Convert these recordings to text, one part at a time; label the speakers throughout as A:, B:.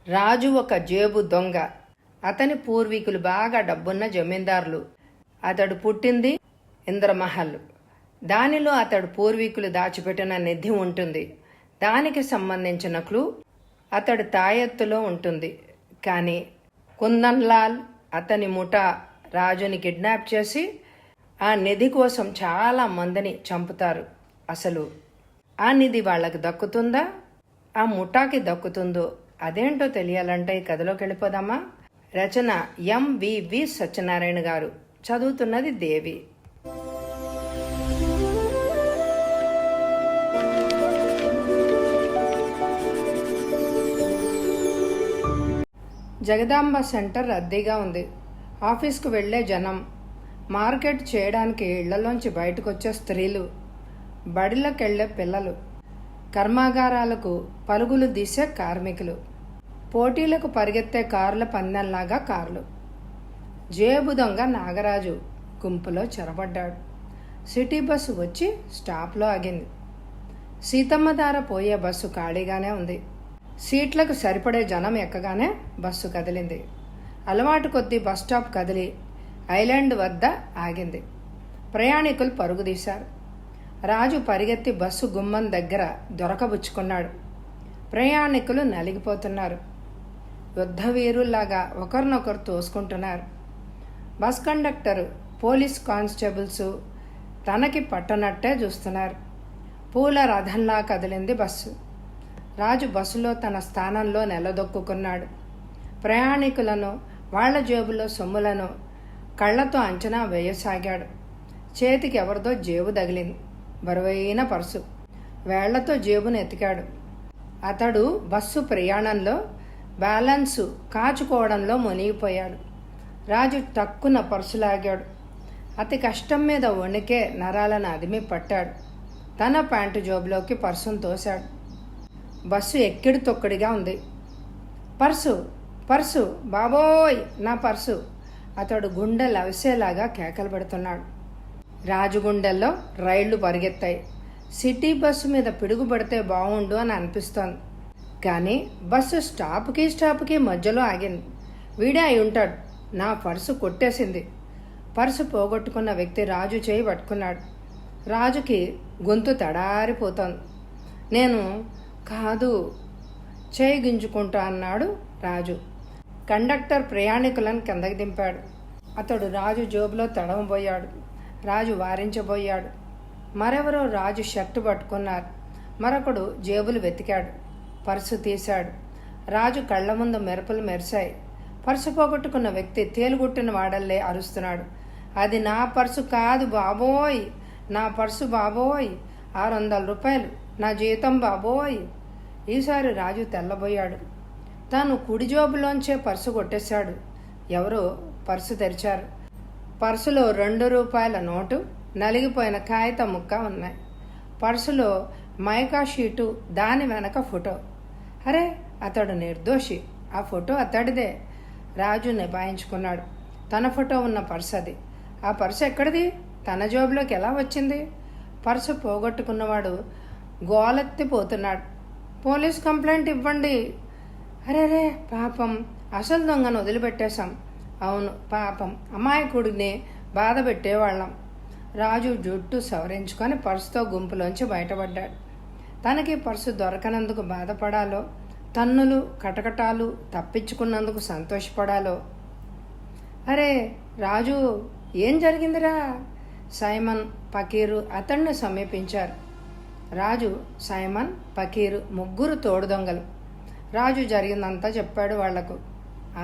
A: రాజు ఒక జేబు దొంగ. అతని పూర్వీకులు బాగా డబ్బున్న జమీందారులు. అతడు పుట్టింది ఇంద్రమహల్. దానిలో అతడు పూర్వీకులు దాచిపెట్టిన నిధి ఉంటుంది. దానికి సంబంధించిన క్లూ అతడు తాయెత్తులో ఉంటుంది. కానీ కుందన్లాల్ అతని ముఠా రాజుని కిడ్నాప్ చేసి ఆ నిధి కోసం చాలా మందిని చంపుతారు. అసలు ఆ నిధి వాళ్ళకి దక్కుతుందా, ఆ ముఠాకి దక్కుతుందో అదేంటో తెలియాలంటే ఈ కథలోకి వెళ్ళిపోదామా? రచన ఎంవివి సత్యనారాయణ గారు, చదువుతున్నది దేవి. జగదాంబ సెంటర్ రద్దీగా ఉంది. ఆఫీస్కు వెళ్లే జనం, మార్కెట్ చేయడానికి ఇళ్లలోంచి బయటకు వచ్చే స్త్రీలు, బడిలోకెళ్లే పిల్లలు, కర్మాగారాలకు పరుగులు తీసే కార్మికులు, పోటీలకు పరిగెత్తే కార్ల పందెంలాగా కార్లు. జేబు దొంగ నాగరాజు గుంపులో చొరబడ్డాడు. సిటీ బస్సు వచ్చి స్టాప్లో ఆగింది. సీతమ్మధార పోయే బస్సు ఖాళీగానే ఉంది. సీట్లకు సరిపడే జనం ఎక్కగానే బస్సు కదిలింది. అలవాటు కొద్దీ బస్టాప్ కదిలి ఐలాండ్ వద్ద ఆగింది. ప్రయాణికులు పరుగుదీశారు. రాజు పరిగెత్తి బస్సు గుమ్మం దగ్గర దొరకబుచ్చుకున్నాడు. ప్రయాణికులు నలిగిపోతున్నారు. యుద్ధవీరుల్లాగా ఒకరినొకరు తోసుకుంటున్నారు. బస్ కండక్టరు, పోలీస్ కానిస్టేబుల్స్ తనకి పట్టనట్టే చూస్తున్నారు. పూల రథంలా కదిలింది బస్సు. రాజు బస్సులో తన స్థానంలో నిలదొక్కున్నాడు. ప్రయాణికులను, వాళ్ల జేబులో సొమ్ములను కళ్లతో అంచనా వేయసాగాడు. చేతికి ఎవరిదో జేబు తగిలింది. బరువైన పర్సు. వేళ్లతో జేబును ఎతికాడు. అతడు బస్సు ప్రయాణంలో బ్యాలెన్సు కాచుకోవడంలో మునిగిపోయాడు. రాజు టక్కున పర్సు లాగాడు. అతి కష్టం మీద వణికే నరాలను అదిమి పట్టాడు. తన ప్యాంటు జోబులోకి పర్సును తోశాడు. బస్సు ఎక్కిడి తొక్కడిగా ఉంది. పర్సు, పర్సు, బాబోయ్ నా పర్సు! అతడు గుండె లవిసేలాగా కేకలు పెడుతున్నాడు. రాజు గుండెల్లో రైళ్లు పరిగెత్తాయి. సిటీ బస్సు మీద పిడుగుపడితే బాగుండు అని అనిపిస్తోంది. కానీ బస్సు స్టాప్కి మధ్యలో ఆగింది. వీడే అయి ఉంటాడు. నా పర్సు కొట్టేసింది. పర్సు పోగొట్టుకున్న వ్యక్తి రాజు చేయి పట్టుకున్నాడు. రాజుకి గొంతు తడారిపోతోంది. నేను కాదు, చేయి గింజుకుంటా అన్నాడు రాజు. కండక్టర్ ప్రయాణికులను కిందకి దింపాడు. అతడు రాజు జోబులో తడవబోయాడు. రాజు వారించబోయాడు. మరెవరో రాజు షర్టు పట్టుకున్నారు. మరొకడు జేబులు వెతికాడు. పర్సు తీశాడు. రాజు కళ్ల ముందు మెరుపులు మెరిశాయి. పర్సు పోగొట్టుకున్న వ్యక్తి తేలుగుట్టిన వాడల్లే అరుస్తున్నాడు. అది నా పర్సు కాదు బాబోయ్, నా పర్సు బాబోయ్, 600 రూపాయలు నా జీతం బాబోయ్. ఈసారి రాజు తెల్లబోయాడు. తాను కుడి జోబులోంచే పర్సు కొట్టేశాడు. ఎవరో పర్సు తెరిచారు. పర్సులో 2 రూపాయల నోటు, నలిగిపోయిన కాగితం ముక్క ఉన్నాయి. పర్సులో మైకా షీటు, దాని వెనక ఫోటో. అరే, అతడు నిర్దోషి. ఆ ఫోటో అతడిదే. రాజు నిభాయించుకున్నాడు. తన ఫోటో ఉన్న పర్సు అది. ఆ పర్సు ఎక్కడిది? తన జోబులోకి ఎలా వచ్చింది? పర్సు పోగొట్టుకున్నవాడు గోలెత్తిపోతున్నాడు. పోలీస్ కంప్లైంట్ ఇవ్వండి. అరేరే పాపం, అసలు దొంగను వదిలిపెట్టేశాం. అవును పాపం, అమాయకుడిని బాధ పెట్టేవాళ్ళం. రాజు జుట్టు సవరించుకొని పర్సుతో గుంపులోంచి బయటపడ్డాడు. తనకి పర్సు దొరకనందుకు బాధపడాలో, తన్నులు కటకటాలు తప్పించుకున్నందుకు సంతోషపడాలో. అరే రాజు, ఏం జరిగిందిరా? సైమన్, పకీరు అతన్ని సమీపించారు. రాజు, సైమన్, పకీరు ముగ్గురు తోడు దొంగలు. రాజు జరిగిందంతా చెప్పాడు వాళ్లకు.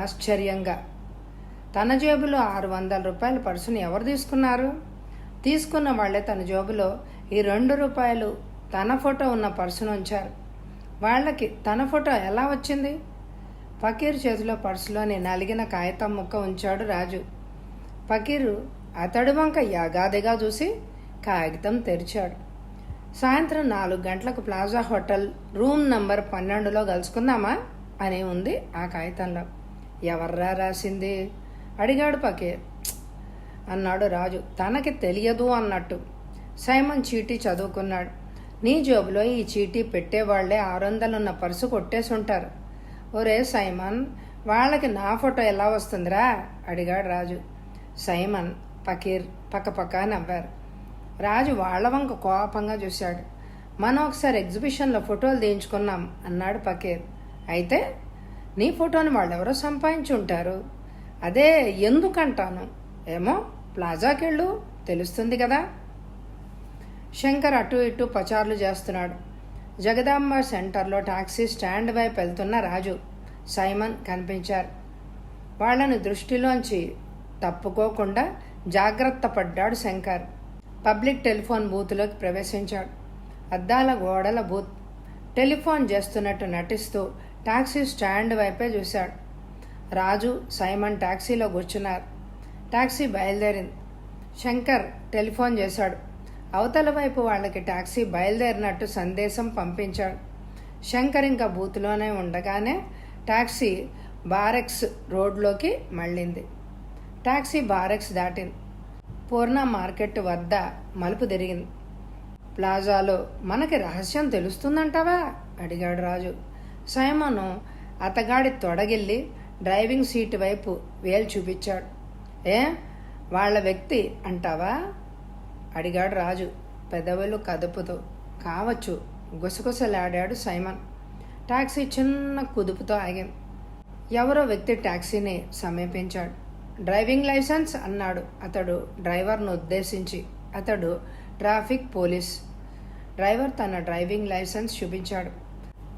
A: ఆశ్చర్యంగా, తన జేబులో 600 రూపాయల పర్సుని ఎవరు తీసుకున్నారు? తీసుకున్న వాళ్లే తన జేబులో ఈ 2 రూపాయలు తన ఫోటో ఉన్న పర్సును ఉంచారు. వాళ్ళకి తన ఫోటో ఎలా వచ్చింది? పకీరు చేతిలో పర్సులోని నలిగిన కాగితం ముక్క ఉంచాడు రాజు. పకీరు అతడి వంక యాగాదిగా చూసి కాగితం తెరిచాడు. సాయంత్రం 4 గంటలకు ప్లాజా హోటల్ రూమ్ నంబర్ 12లో కలుసుకుందామా అని ఉంది ఆ కాగితంలో. ఎవర్రా రాసింది అడిగాడు పకీర్. అన్నాడు రాజు తనకి తెలియదు అన్నట్టు. సైమన్ చీటీ చదువుకున్నాడు. నీ జోబులో ఈ చీటీ పెట్టేవాళ్లే 600 ఉన్న పర్సు కొట్టేసుంటారు. ఒరే సైమన్, వాళ్ళకి నా ఫోటో ఎలా వస్తుందిరా అడిగాడు రాజు. సైమన్, పకీర్ పక్కపక్క నవ్వారు. రాజు వాళ్ల వంక కోపంగా చూశాడు. మనం ఒకసారి ఎగ్జిబిషన్లో ఫోటోలు తీయించుకున్నాం అన్నాడు పకీర్. అయితే నీ ఫోటోని వాళ్ళెవరో సంపాదించి ఉంటారు. అదే ఎందుకంటాను. ఏమో, ప్లాజాకెళ్ళు, తెలుస్తుంది కదా. శంకర్ అటు ఇటు పచార్లు చేస్తున్నాడు. జగదాంబ సెంటర్లో టాక్సీ స్టాండ్ వైపు వెళ్తున్న రాజు, సైమన్ కనిపించారు. వాళ్లను దృష్టిలోంచి తప్పుకోకుండా జాగ్రత్త పడ్డాడు శంకర్. పబ్లిక్ టెలిఫోన్ బూత్లోకి ప్రవేశించాడు. అద్దాల గోడల బూత్. టెలిఫోన్ చేస్తున్నట్టు నటిస్తూ టాక్సీ స్టాండ్ వైపే చూశాడు. రాజు, సైమన్ టాక్సీలో కూర్చున్నారు. టాక్సీ బయలుదేరింది. శంకర్ టెలిఫోన్ చేశాడు. అవతల వైపు వాళ్ళకి టాక్సీ బయలుదేరినట్టు సందేశం పంపించాడు. శంకర్ ఇంకా బూత్లోనే ఉండగానే టాక్సీ బారెక్స్ రోడ్లోకి మళ్ళింది. టాక్సీ బారెక్స్ దాటింది. పూర్ణ మార్కెట్ వద్ద మలుపు తిరిగింది. ప్లాజాలో మనకి రహస్యం తెలుస్తుందంటావా అడిగాడు రాజు. సైమను అతగాడి తొడగిల్లి డ్రైవింగ్ సీటు వైపు వేలు చూపించాడు. ఏ, వాళ్ళ వ్యక్తి అంటావా అడిగాడు రాజు పెదవులు కదుపుతూ. కావచ్చు, గుసగుసలాడాడు సైమన్. టాక్సీ చిన్న కుదుపుతో ఆగింది. ఎవరో వ్యక్తి టాక్సీని సమీపించాడు. డ్రైవింగ్ లైసెన్స్ అన్నాడు అతడు డ్రైవర్ను ఉద్దేశించి. అతడు ట్రాఫిక్ పోలీస్. డ్రైవర్ తన డ్రైవింగ్ లైసెన్స్ చూపించాడు.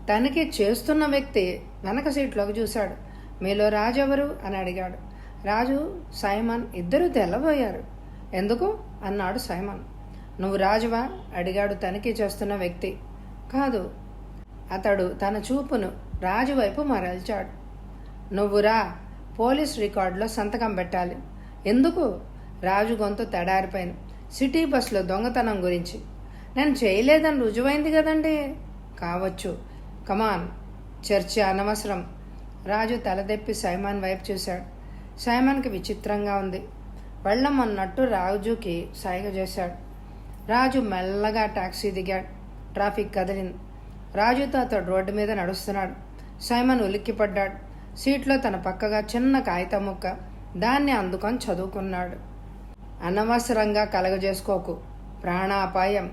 A: తనిఖీ చేస్తున్న వ్యక్తి వెనక సీట్లోకి చూశాడు. మీలో రాజు ఎవరు అని అడిగాడు. రాజు, సైమన్ ఇద్దరూ తెల్లబోయారు. ఎందుకు అన్నాడు సైమన్. నువ్వు రాజువా అడిగాడు తనిఖీ చేస్తున్న వ్యక్తి. కాదు. అతడు తన చూపును రాజు వైపు మరల్చాడు. నువ్వురా, పోలీస్ రికార్డులో సంతకం పెట్టాలి. ఎందుకు? రాజు గొంతు తడారిపోయింది. సిటీ బస్సులో దొంగతనం గురించి. నేను చేయలేదని రుజువైంది కదండి. కావచ్చు, కమాన్, చర్చ అనవసరం. రాజు తలదెప్పి సైమన్ వైపు చూశాడు. సైమన్కి విచిత్రంగా ఉంది. వెళ్ళమన్నట్టు రాజుకి సైగ చేశాడు. రాజు మెల్లగా టాక్సీ దిగాడు. ట్రాఫిక్ కదిలింది. రాజుతో అతడు రోడ్డు మీద నడుస్తున్నాడు. సైమన్ ఉలిక్కిపడ్డాడు. సీట్లో తన పక్కగా చిన్న కాగితం ముక్క. దాన్ని అందుకొని చదువుకున్నాడు. అనవసరంగా కలగజేసుకోకు, ప్రాణాపాయం.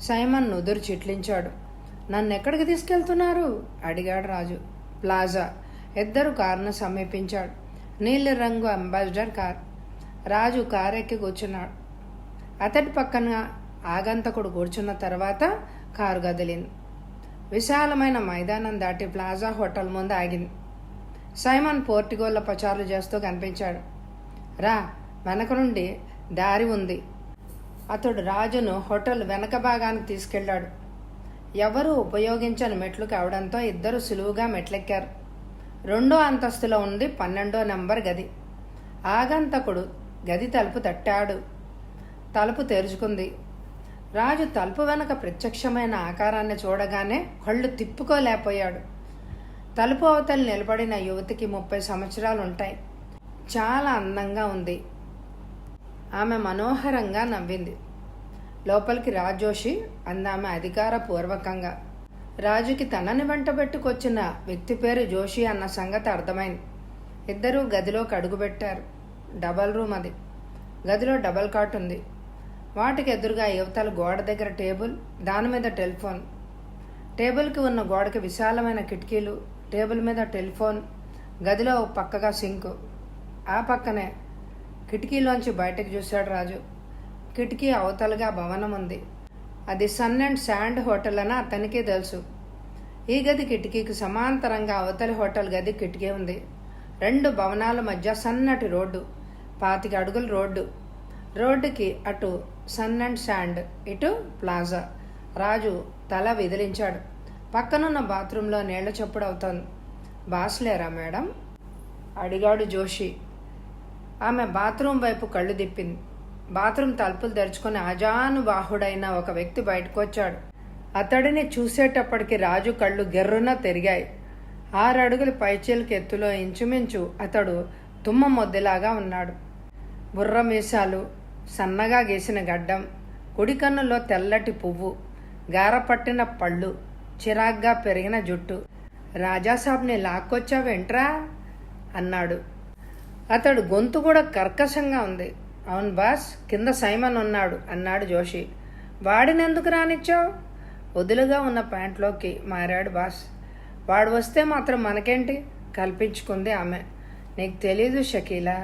A: సైమన్ నుదురు చిట్లించాడు. నన్నెక్కడికి తీసుకెళ్తున్నారు అడిగాడు రాజు. ప్లాజా. ఇద్దరు కారును సమీపించాడు. నీలి రంగు అంబాసిడర్ కార్. రాజు కారెక్కి కూర్చున్నాడు. అతడి పక్కన ఆగంతకుడు కూర్చున్న తర్వాత కారు కదిలింది. విశాలమైన మైదానం దాటి ప్లాజా హోటల్ ముందు ఆగింది. సైమన్ పోర్టిగోళ్ళ పచారులు చేస్తూ కనిపించాడు. రా, వెనక నుండి దారి ఉంది. అతడు రాజును హోటల్ వెనక భాగానికి తీసుకెళ్లాడు. ఎవరూ ఉపయోగించని మెట్లు కావడంతో ఇద్దరు సులువుగా మెట్లెక్కారు. 2వ అంతస్తులో ఉంది 12వ నెంబర్ గది. ఆగంతకుడు గది తలుపు తట్టాడు. తలుపు తెరుచుకుంది. రాజు తలుపు వెనక ప్రత్యక్షమైన ఆకారాన్ని చూడగానే కళ్ళు తిప్పుకోలేకపోయాడు. తలుపు అవతల నిలబడిన యువతికి 30 సంవత్సరాలు ఉంటాయి. చాలా అందంగా ఉంది. ఆమె మనోహరంగా నవ్వింది. లోపలికి రాజోషి అందామె అధికారపూర్వకంగా. రాజుకి తనని వెంటబెట్టుకొచ్చిన వ్యక్తి పేరు జోషి అన్న సంగతి అర్థమైంది. ఇద్దరూ గదిలోకి అడుగుపెట్టారు. డబల్ రూమ్ అది. గదిలో డబల్ కాట్ ఉంది. వాటికి ఎదురుగా యువతల గోడ దగ్గర టేబుల్, దాని మీద టెలిఫోన్. టేబుల్కి ఉన్న గోడకి విశాలమైన కిటికీలు, టేబుల్ మీద టెలిఫోన్. గదిలో పక్కగా సింకు. ఆ పక్కనే కిటికీలోంచి బయటకు చూశాడు రాజు. కిటికీ అవతలగా భవనం ఉంది. అది సన్ అండ్ శాండ్ హోటల్ అని అతనికి తెలుసు. ఈ గది కిటికీకి సమాంతరంగా అవతలి హోటల్ గది కిటికీ ఉంది. 2 భవనాల మధ్య సన్నటి రోడ్డు, 25 అడుగుల రోడ్డు. రోడ్డుకి అటు సన్ అండ్ శాండ్, ఇటు ప్లాజా. రాజు తల విదిలించాడు. పక్కనున్న బాత్రూంలో నీళ్ల చప్పుడు అవుతోంది. బాస్లేరా మేడం అడిగాడు జోషి. ఆమె బాత్రూం వైపు కళ్ళు తిప్పింది. బాత్రూం తలుపులు తెరుచుకుని ఆజానుబాహుడైన ఒక వ్యక్తి బయటకు వచ్చాడు. అతడిని చూసేటప్పటికి రాజు కళ్ళు గిర్రున తిరిగాయి. 6 అడుగుల పైచీలకి ఎత్తులో ఇంచుమించు అతడు తుమ్మ మొద్దులాగా ఉన్నాడు. బుర్ర మీసాలు, సన్నగా గీసిన గడ్డం, కుడి కన్నులో తెల్లటి పువ్వు, గారపట్టిన పళ్ళు, చిరాగ్గా పెరిగిన జుట్టు. రాజాసాబ్ని లాక్కొచ్చావేంట్రా అన్నాడు. అతడు గొంతు కూడా కర్కశంగా ఉంది. అవును బాస్, కింద సైమన్ ఉన్నాడు అన్నాడు జోషి. వాడినెందుకు రానిచ్చావు? వదులుగా ఉన్న ప్యాంట్లోకి మారాడు బాస్. వాడు వస్తే మాత్రం మనకేంటి కల్పించుకుంది ఆమె. నీకు తెలీదు షకీలా,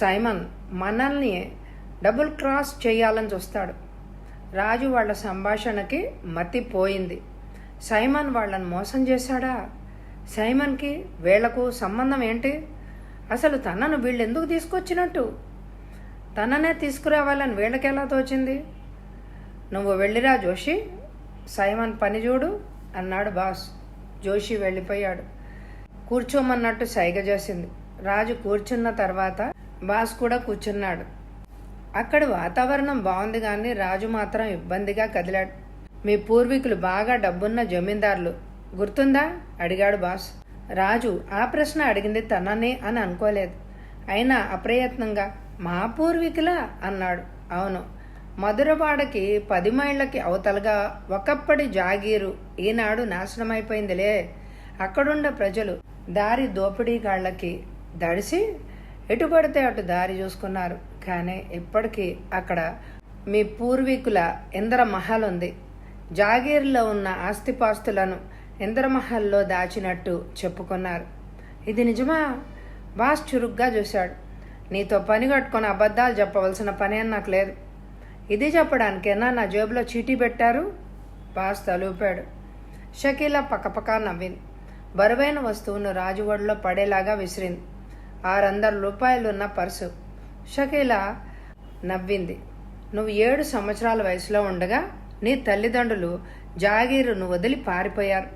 A: సైమన్ మనల్ని డబుల్ క్రాస్ చేయాలని చూస్తాడు. రాజు వాళ్ళ సంభాషణకి మతిపోయింది. సైమన్ వాళ్ళని మోసం చేశాడా? సైమన్కి వీళ్లకు సంబంధం ఏంటి? అసలు తనను వీళ్ళు ఎందుకు తీసుకొచ్చినట్టు? తననే తీసుకురావాలని వీళ్ళకెలా తోచింది? నువ్వు వెళ్ళిరా జోషి, సైమన్ పని చూడు అన్నాడు బాస్. జోషి వెళ్ళిపోయాడు. కూర్చోమన్నట్టు సైగ చేసింది. రాజు కూర్చున్న తర్వాత బాస్ కూడా కూర్చున్నాడు. అక్కడి వాతావరణం బాగుంది కానీ రాజు మాత్రం ఇబ్బందిగా కదిలాడు. మీ పూర్వీకులు బాగా డబ్బున్న జమీందారులు గుర్తుందా అడిగాడు బాస్. రాజు ఆ ప్రశ్న అడిగింది తననే అని అనుకోలేదు. అయినా అప్రయత్నంగా మా పూర్వీకులా అన్నాడు. అవును, మధురవాడకి 10 మైళ్ళకి అవతలగా ఒకప్పటి జాగీరు ఈనాడు నాశనమైపోయిందిలే. అక్కడున్న ప్రజలు దారి దోపిడీగాళ్లకి దడిసి ఎటు పడితే అటు దారి చూసుకున్నారు. కానీ ఇప్పటికీ అక్కడ మీ పూర్వీకుల ఇంద్రమహల్ ఉంది. జాగీర్లో ఉన్న ఆస్తిపాస్తులను ఇంద్రమహల్లో దాచినట్టు చెప్పుకున్నారు. ఇది నిజమా? బాస్ చురుగ్గా చూశాడు. నీతో పని కట్టుకొని అబద్ధాలు చెప్పవలసిన పనేం నాకు లేదు. ఇది చెప్పడానికేనా నా జేబులో చీటీ పెట్టారు? బాస్ తలూపాడు. షకీలా పక్కపక్క నవ్వింది. బరువైన వస్తువును రాజు ఒడిలో పడేలాగా విసిరింది. 600 రూపాయలున్న పర్సు. షకీలా నవ్వింది. నువ్వు 7 సంవత్సరాల వయసులో ఉండగా నీ తల్లిదండ్రులు జాగీరును వదిలి పారిపోయారు.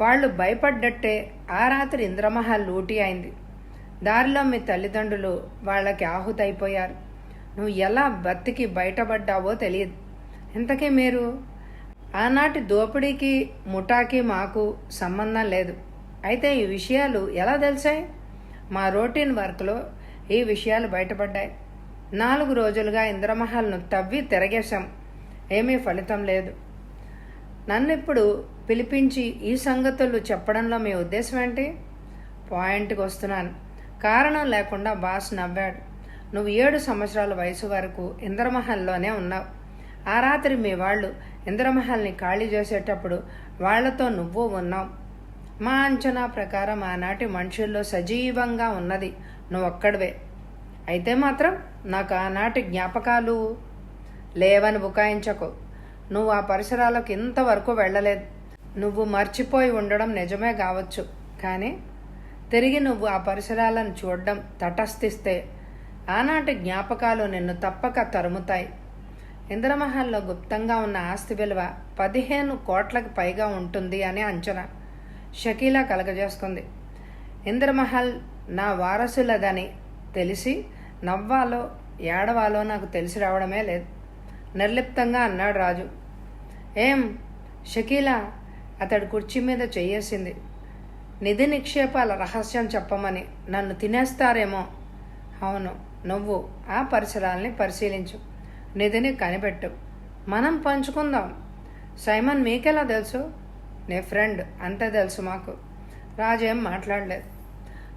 A: వాళ్ళు భయపడ్డట్టే ఆ రాత్రి ఇంద్రమహల్ లూటీ అయింది. దారిలో మీ తల్లిదండ్రులు వాళ్ళకి ఆహుతైపోయారు. నువ్వు ఎలా బతికి బయటపడ్డావో తెలియదు. ఇంతకీ మీరు? ఆనాటి దోపిడీకి ముఠాకి మాకు సంబంధం లేదు. అయితే ఈ విషయాలు ఎలా తెలిసాయి? మా రొటీన్ వర్క్లో ఈ విషయాలు బయటపడ్డాయి. 4 రోజులుగా ఇంద్రమహల్ను తవ్వి తిరగేశాం. ఏమీ ఫలితం లేదు. నన్నిప్పుడు పిలిపించి ఈ సంగతులు చెప్పడంలో మీ ఉద్దేశం ఏంటి? పాయింట్కి వస్తున్నాను. కారణం లేకుండా బాస్ నవ్వాడు. నువ్వు 7 సంవత్సరాల వయసు వరకు ఇంద్రమహల్లోనే ఉన్నావు. ఆ రాత్రి మీ వాళ్ళు ఇంద్రమహల్ని ఖాళీ చేసేటప్పుడు వాళ్లతో నువ్వు ఉన్నావు. మా అంచనా ప్రకారం ఆనాటి మనుషుల్లో సజీవంగా ఉన్నది నువ్వొక్కడివే. అయితే మాత్రం నాకు ఆనాటి జ్ఞాపకాలు లేవని బుకాయించకు. నువ్వు ఆ పరిసరాలకు ఇంతవరకు వెళ్ళలేదు. నువ్వు మర్చిపోయి ఉండడం నిజమే కావచ్చు, కానీ తిరిగి నువ్వు ఆ పరిసరాలను చూడడం తటస్థిస్తే ఆనాటి జ్ఞాపకాలు నిన్ను తప్పక తరుముతాయి. ఇంద్రమహల్లో గుప్తంగా ఉన్న ఆస్తి విలువ 15 కోట్లకు పైగా ఉంటుంది అని అంచనా. షకీలా కలగజేసుకుంది. ఇంద్రమహల్ నా వారసులదని తెలిసి నవ్వాలో ఏడవాలో నాకు తెలిసి రావడమే లేదు. నిర్లిప్తంగా అన్నాడు రాజు. ఏం షకీలా? అతడు కుర్చీ మీద చెయ్యేసింది. నిధి నిక్షేపాల రహస్యం చెప్పమని నన్ను తినేస్తారేమో. అవును, నువ్వు ఆ పరిసరాల్ని పరిశీలించు, నిధిని కనిపెట్టు, మనం పంచుకుందాం. సైమన్ మీకెలా తెలుసు? నీ ఫ్రెండ్, అంతే తెలుసు మాకు. రాజేం మాట్లాడలేదు.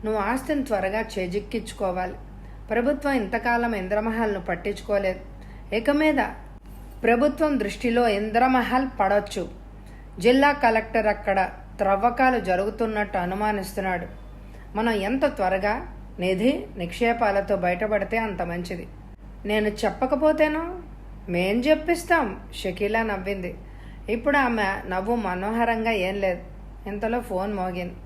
A: నువ్వు ఆస్తిని త్వరగా చేజిక్కించుకోవాలి. ప్రభుత్వం ఇంతకాలం ఇంద్రమహల్ను పట్టించుకోలేదు. ఇక మీద ప్రభుత్వం దృష్టిలో ఇంద్రమహల్ పడొచ్చు. జిల్లా కలెక్టర్ అక్కడ త్రవ్వకాలు జరుగుతున్నట్టు అనుమానిస్తున్నాడు. మనం ఎంత త్వరగా నిధి నిక్షేపాలతో బయటపడితే అంత మంచిది. నేను చెప్పకపోతేనో? మేం చెప్పిస్తాం. షకీలా నవ్వింది. ఇప్పుడు ఆమె నవ్వు మనోహరంగా ఏం లేదు. ఇంతలో ఫోన్ మోగింది.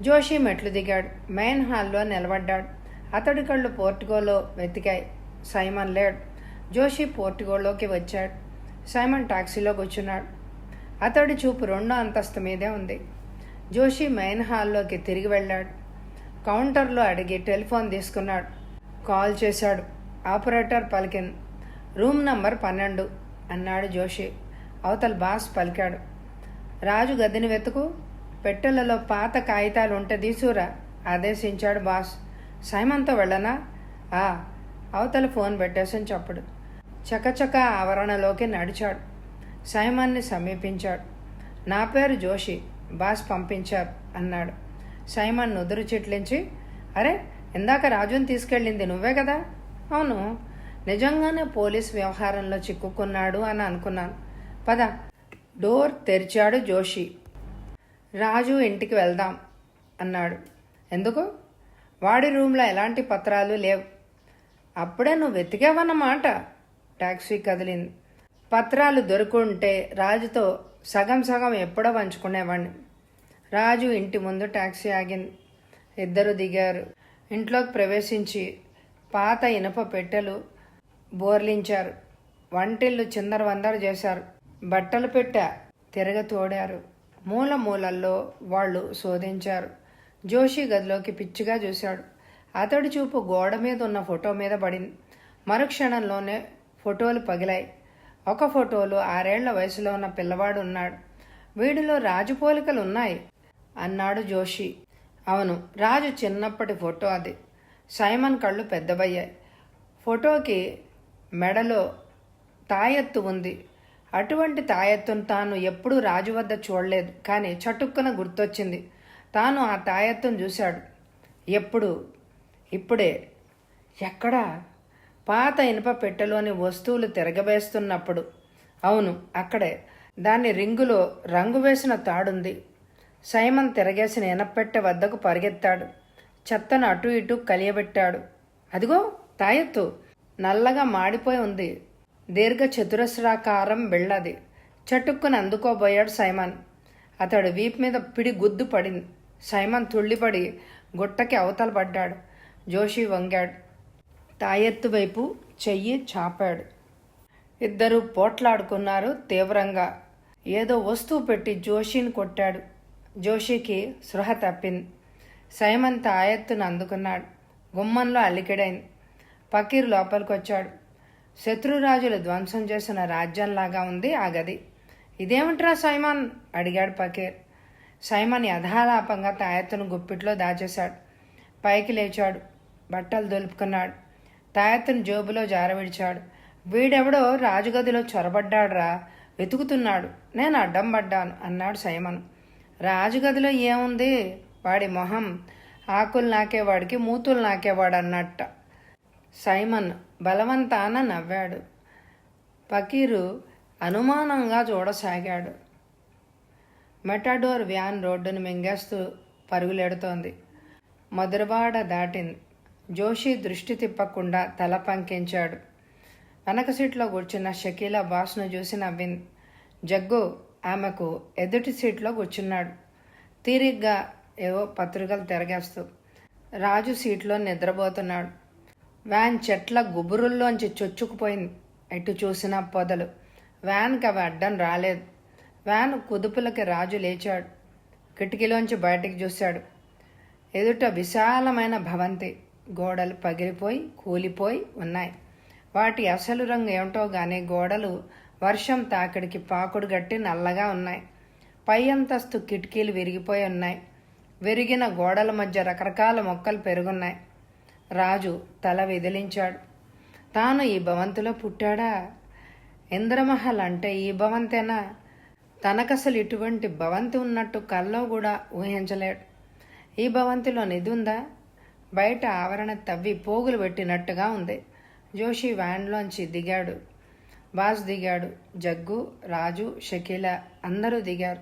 A: జోషి మెట్లు దిగాడు. మెయిన్ హాల్లో నిలబడ్డాడు. అతడి కళ్ళు పోర్టుగోలో వెతికాయి. సైమన్ లేడు. జోషి పోర్టుగోలోకి వచ్చాడు. సైమన్ టాక్సీలో కూర్చున్నాడు. అతడి చూపు 2వ అంతస్తు మీదే ఉంది. జోషి మెయిన్ హాల్లోకి తిరిగి వెళ్ళాడు. కౌంటర్లో అడిగి టెలిఫోన్ తీసుకున్నాడు. కాల్ చేశాడు. ఆపరేటర్ పలికింది. రూమ్ నంబర్ 12 అన్నాడు జోషి. అవతల బాస్ పలికాడు. రాజు గదిని వెతుకు, పెట్టెలలో పాత కాగితాలు ఉంటే తీసుకురా ఆదేశించాడు బాస్. సైమన్తో వెళ్ళనా? అవతల ఫోన్ పెట్టేసని చెప్పడు. చకచక ఆవరణలోకి నడిచాడు. సైమన్ని సమీపించాడు. నా పేరు జోషి, బాస్ పంపించారు అన్నాడు. సైమన్ నుదురు చిట్లించి, అరే, ఇందాక రాజుని తీసుకెళ్ళింది నువ్వే కదా? అవును, నిజంగానే పోలీస్ వ్యవహారంలో చిక్కుకున్నాడు అని అనుకున్నాను. పద. డోర్ తెరిచాడు జోషి. రాజు ఇంటికి వెళ్దాం అన్నాడు. ఎందుకు? వాడి రూమ్లో ఎలాంటి పత్రాలు లేవు. అప్పుడే నువ్వు వెతికావన్నమాట. టాక్సీ కదిలింది. పత్రాలు దొరుకుంటే రాజుతో సగం సగం ఎప్పుడో పంచుకునేవాడిని. రాజు ఇంటి ముందు టాక్సీ ఆగింది. ఇద్దరు దిగారు. ఇంట్లోకి ప్రవేశించి పాత ఇనుప పెట్టెలు బోర్లించారు. వంటిల్లు చిందరవందర చేశారు. బట్టలు పెట్టె తిరగ తోడారు. మూల మూలల్లో వాళ్ళు శోధించారు. జోషి గదిలోకి పిచ్చిగా చూశాడు. అతడి చూపు గోడ మీద ఉన్న ఫోటో మీద పడింది. మరుక్షణంలోనే ఫోటోలు పగిలాయి. ఒక ఫోటోలో 6 ఏళ్ల వయసులో ఉన్న పిల్లవాడు ఉన్నాడు. వీడిలో రాజు పోలికలు ఉన్నాయి అన్నాడు జోషి. అవును, రాజు చిన్నప్పటి ఫోటో అది. సైమన్ కళ్ళు పెద్దవయ్యాయి. ఫోటోకి మెడలో తాయెత్తు ఉంది. అటువంటి తాయెత్తును తాను ఎప్పుడూ రాజు వద్ద చూడలేదు. కానీ చటుక్కున గుర్తొచ్చింది. తాను ఆ తాయెత్తును చూశాడు. ఎప్పుడు? ఇప్పుడే. ఎక్కడా? పాత ఇనుప పెట్టెలోని వస్తువులు తిరగవేస్తున్నప్పుడు. అవును, అక్కడే. దాని రింగులో రంగు వేసిన తాడుంది. సైమన్ తిరగేసిన ఇనపెట్టె వద్దకు పరిగెత్తాడు. చెత్తను అటు ఇటు కలియబెట్టాడు. అదిగో తాయెత్తు. నల్లగా మాడిపోయి ఉంది. దీర్ఘ చతురస్రాకారం బిళ్ళది. చటుక్కుని అందుకోబోయాడు సైమన్. అతడు వీపు మీద పిడి గుద్దు పడింది. సైమన్ తుళ్ళిపడి గుట్టకి అవతల పడ్డాడు. జోషి వంగాడు. తాయెత్తు వైపు చెయ్యి చాపాడు. ఇద్దరూ పోట్లాడుకున్నారు తీవ్రంగా. ఏదో వస్తువు పెట్టి జోషిని కొట్టాడు. జోషికి స్పృహ తప్పింది. సైమన్ తాయెత్తును అందుకున్నాడు. గుమ్మంలో అలికిడైంది. పకీర్ లోపలికొచ్చాడు. శత్రురాజులు ధ్వంసం చేసిన రాజ్యంలాగా ఉంది ఆ గది. ఇదేమిట్రా సైమన్? అడిగాడు పకీర్. సైమన్ యథాలాపంగా తాయెత్తును గుప్పిట్లో దాచేశాడు. పైకి లేచాడు. బట్టలు దులుపుకున్నాడు. తాయెత్తును జోబులో జారవిడిచాడు. వీడెవడో రాజుగదిలో చొరబడ్డాడురా, వెతుకుతున్నాడు. నేను అడ్డం పడ్డాను అన్నాడు సైమన్. రాజుగదిలో ఏముంది? వాడి మొహం ఆకులు నాకేవాడికి మూతులు నాకేవాడు అన్నట్ట. సైమన్ బలవంతాన నవ్వాడు. పకీరు అనుమానంగా చూడసాగాడు. మెటాడోర్ వ్యాన్ రోడ్డును మింగేస్తూ పరుగులెడుతోంది. మధురవాడ దాటింది. జోషి దృష్టి తిప్పకుండా తల పంకించాడు. వెనక సీట్లో కూర్చున్న షకీలా బాస్ను చూసి నవ్వింది. జగ్గు ఆమెకు ఎదుటి సీట్లో కూర్చున్నాడు. తీరిగ్గా ఏవో పత్రికలు తిరగేస్తూ. రాజు సీట్లో నిద్రపోతున్నాడు. వ్యాన్ చెట్ల గుబురుల్లోంచి చొచ్చుకుపోయింది. ఎటు చూసినా పొదలు. వ్యాన్కి అవి అడ్డం రాలేదు. వ్యాన్ కుదుపులకి రాజు లేచాడు. కిటికీలోంచి బయటికి చూశాడు. ఎదుట విశాలమైన భవంతి. గోడలు పగిలిపోయి కూలిపోయి ఉన్నాయి. వాటి అసలు రంగు ఏమిటో గానీ గోడలు వర్షం తాకిడికి పాకుడు గట్టి నల్లగా ఉన్నాయి. పై అంతస్తు కిటికీలు విరిగిపోయి ఉన్నాయి. విరిగిన గోడల మధ్య రకరకాల మొక్కలు పెరుగున్నాయి. రాజు తల విదిలించాడు. తాను ఈ భవంతిలో పుట్టాడా? ఇంద్రమహల్ అంటే ఈ భవంతేనా? తనకసలు ఇటువంటి భవంతి ఉన్నట్టు కల్లో కూడా ఊహించలేడు. ఈ భవంతిలో నిధి ఉందా? బయట ఆవరణ తవ్వి పోగులు పెట్టినట్టుగా ఉంది. జోషి వ్యాన్లోంచి దిగాడు. బాస్ దిగాడు. జగ్గు, రాజు, షకీలా అందరూ దిగారు.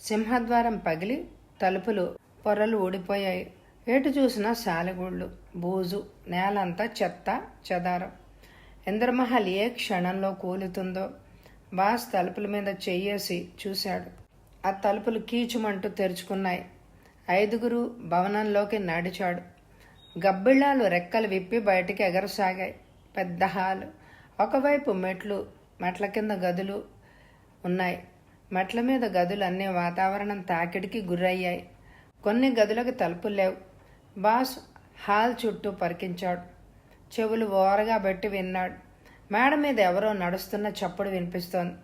A: సింహద్వారం పగిలి తలుపులు పొరలు ఊడిపోయాయి. ఎటు చూసినా సాలెగూళ్ళు, బూజు, నేలంతా చెత్త చెదారం. ఇంద్రమహల్ ఏ క్షణంలో కూలుతుందో. బాస్ తలుపుల మీద చెయ్యేసి చూశాడు. ఆ తలుపులు కీచుమంటూ తెరుచుకున్నాయి. 5గురు భవనంలోకి నడిచాడు. గబ్బిళ్ళాలు రెక్కలు విప్పి బయటికి ఎగరసాగాయి. పెద్ద హాలు. ఒకవైపు మెట్లు, మెట్ల కింద గదులు ఉన్నాయి. మెట్ల మీద గదులు అన్నీ వాతావరణం తాకిడికి గురయ్యాయి. కొన్ని గదులకు తలుపులు లేవు. బాస్ హాల్ చుట్టూ పరికించాడు. చెవులు ఓరగా పెట్టి విన్నాడు. మేడ మీద ఎవరో నడుస్తున్న చప్పుడు వినిపిస్తోంది.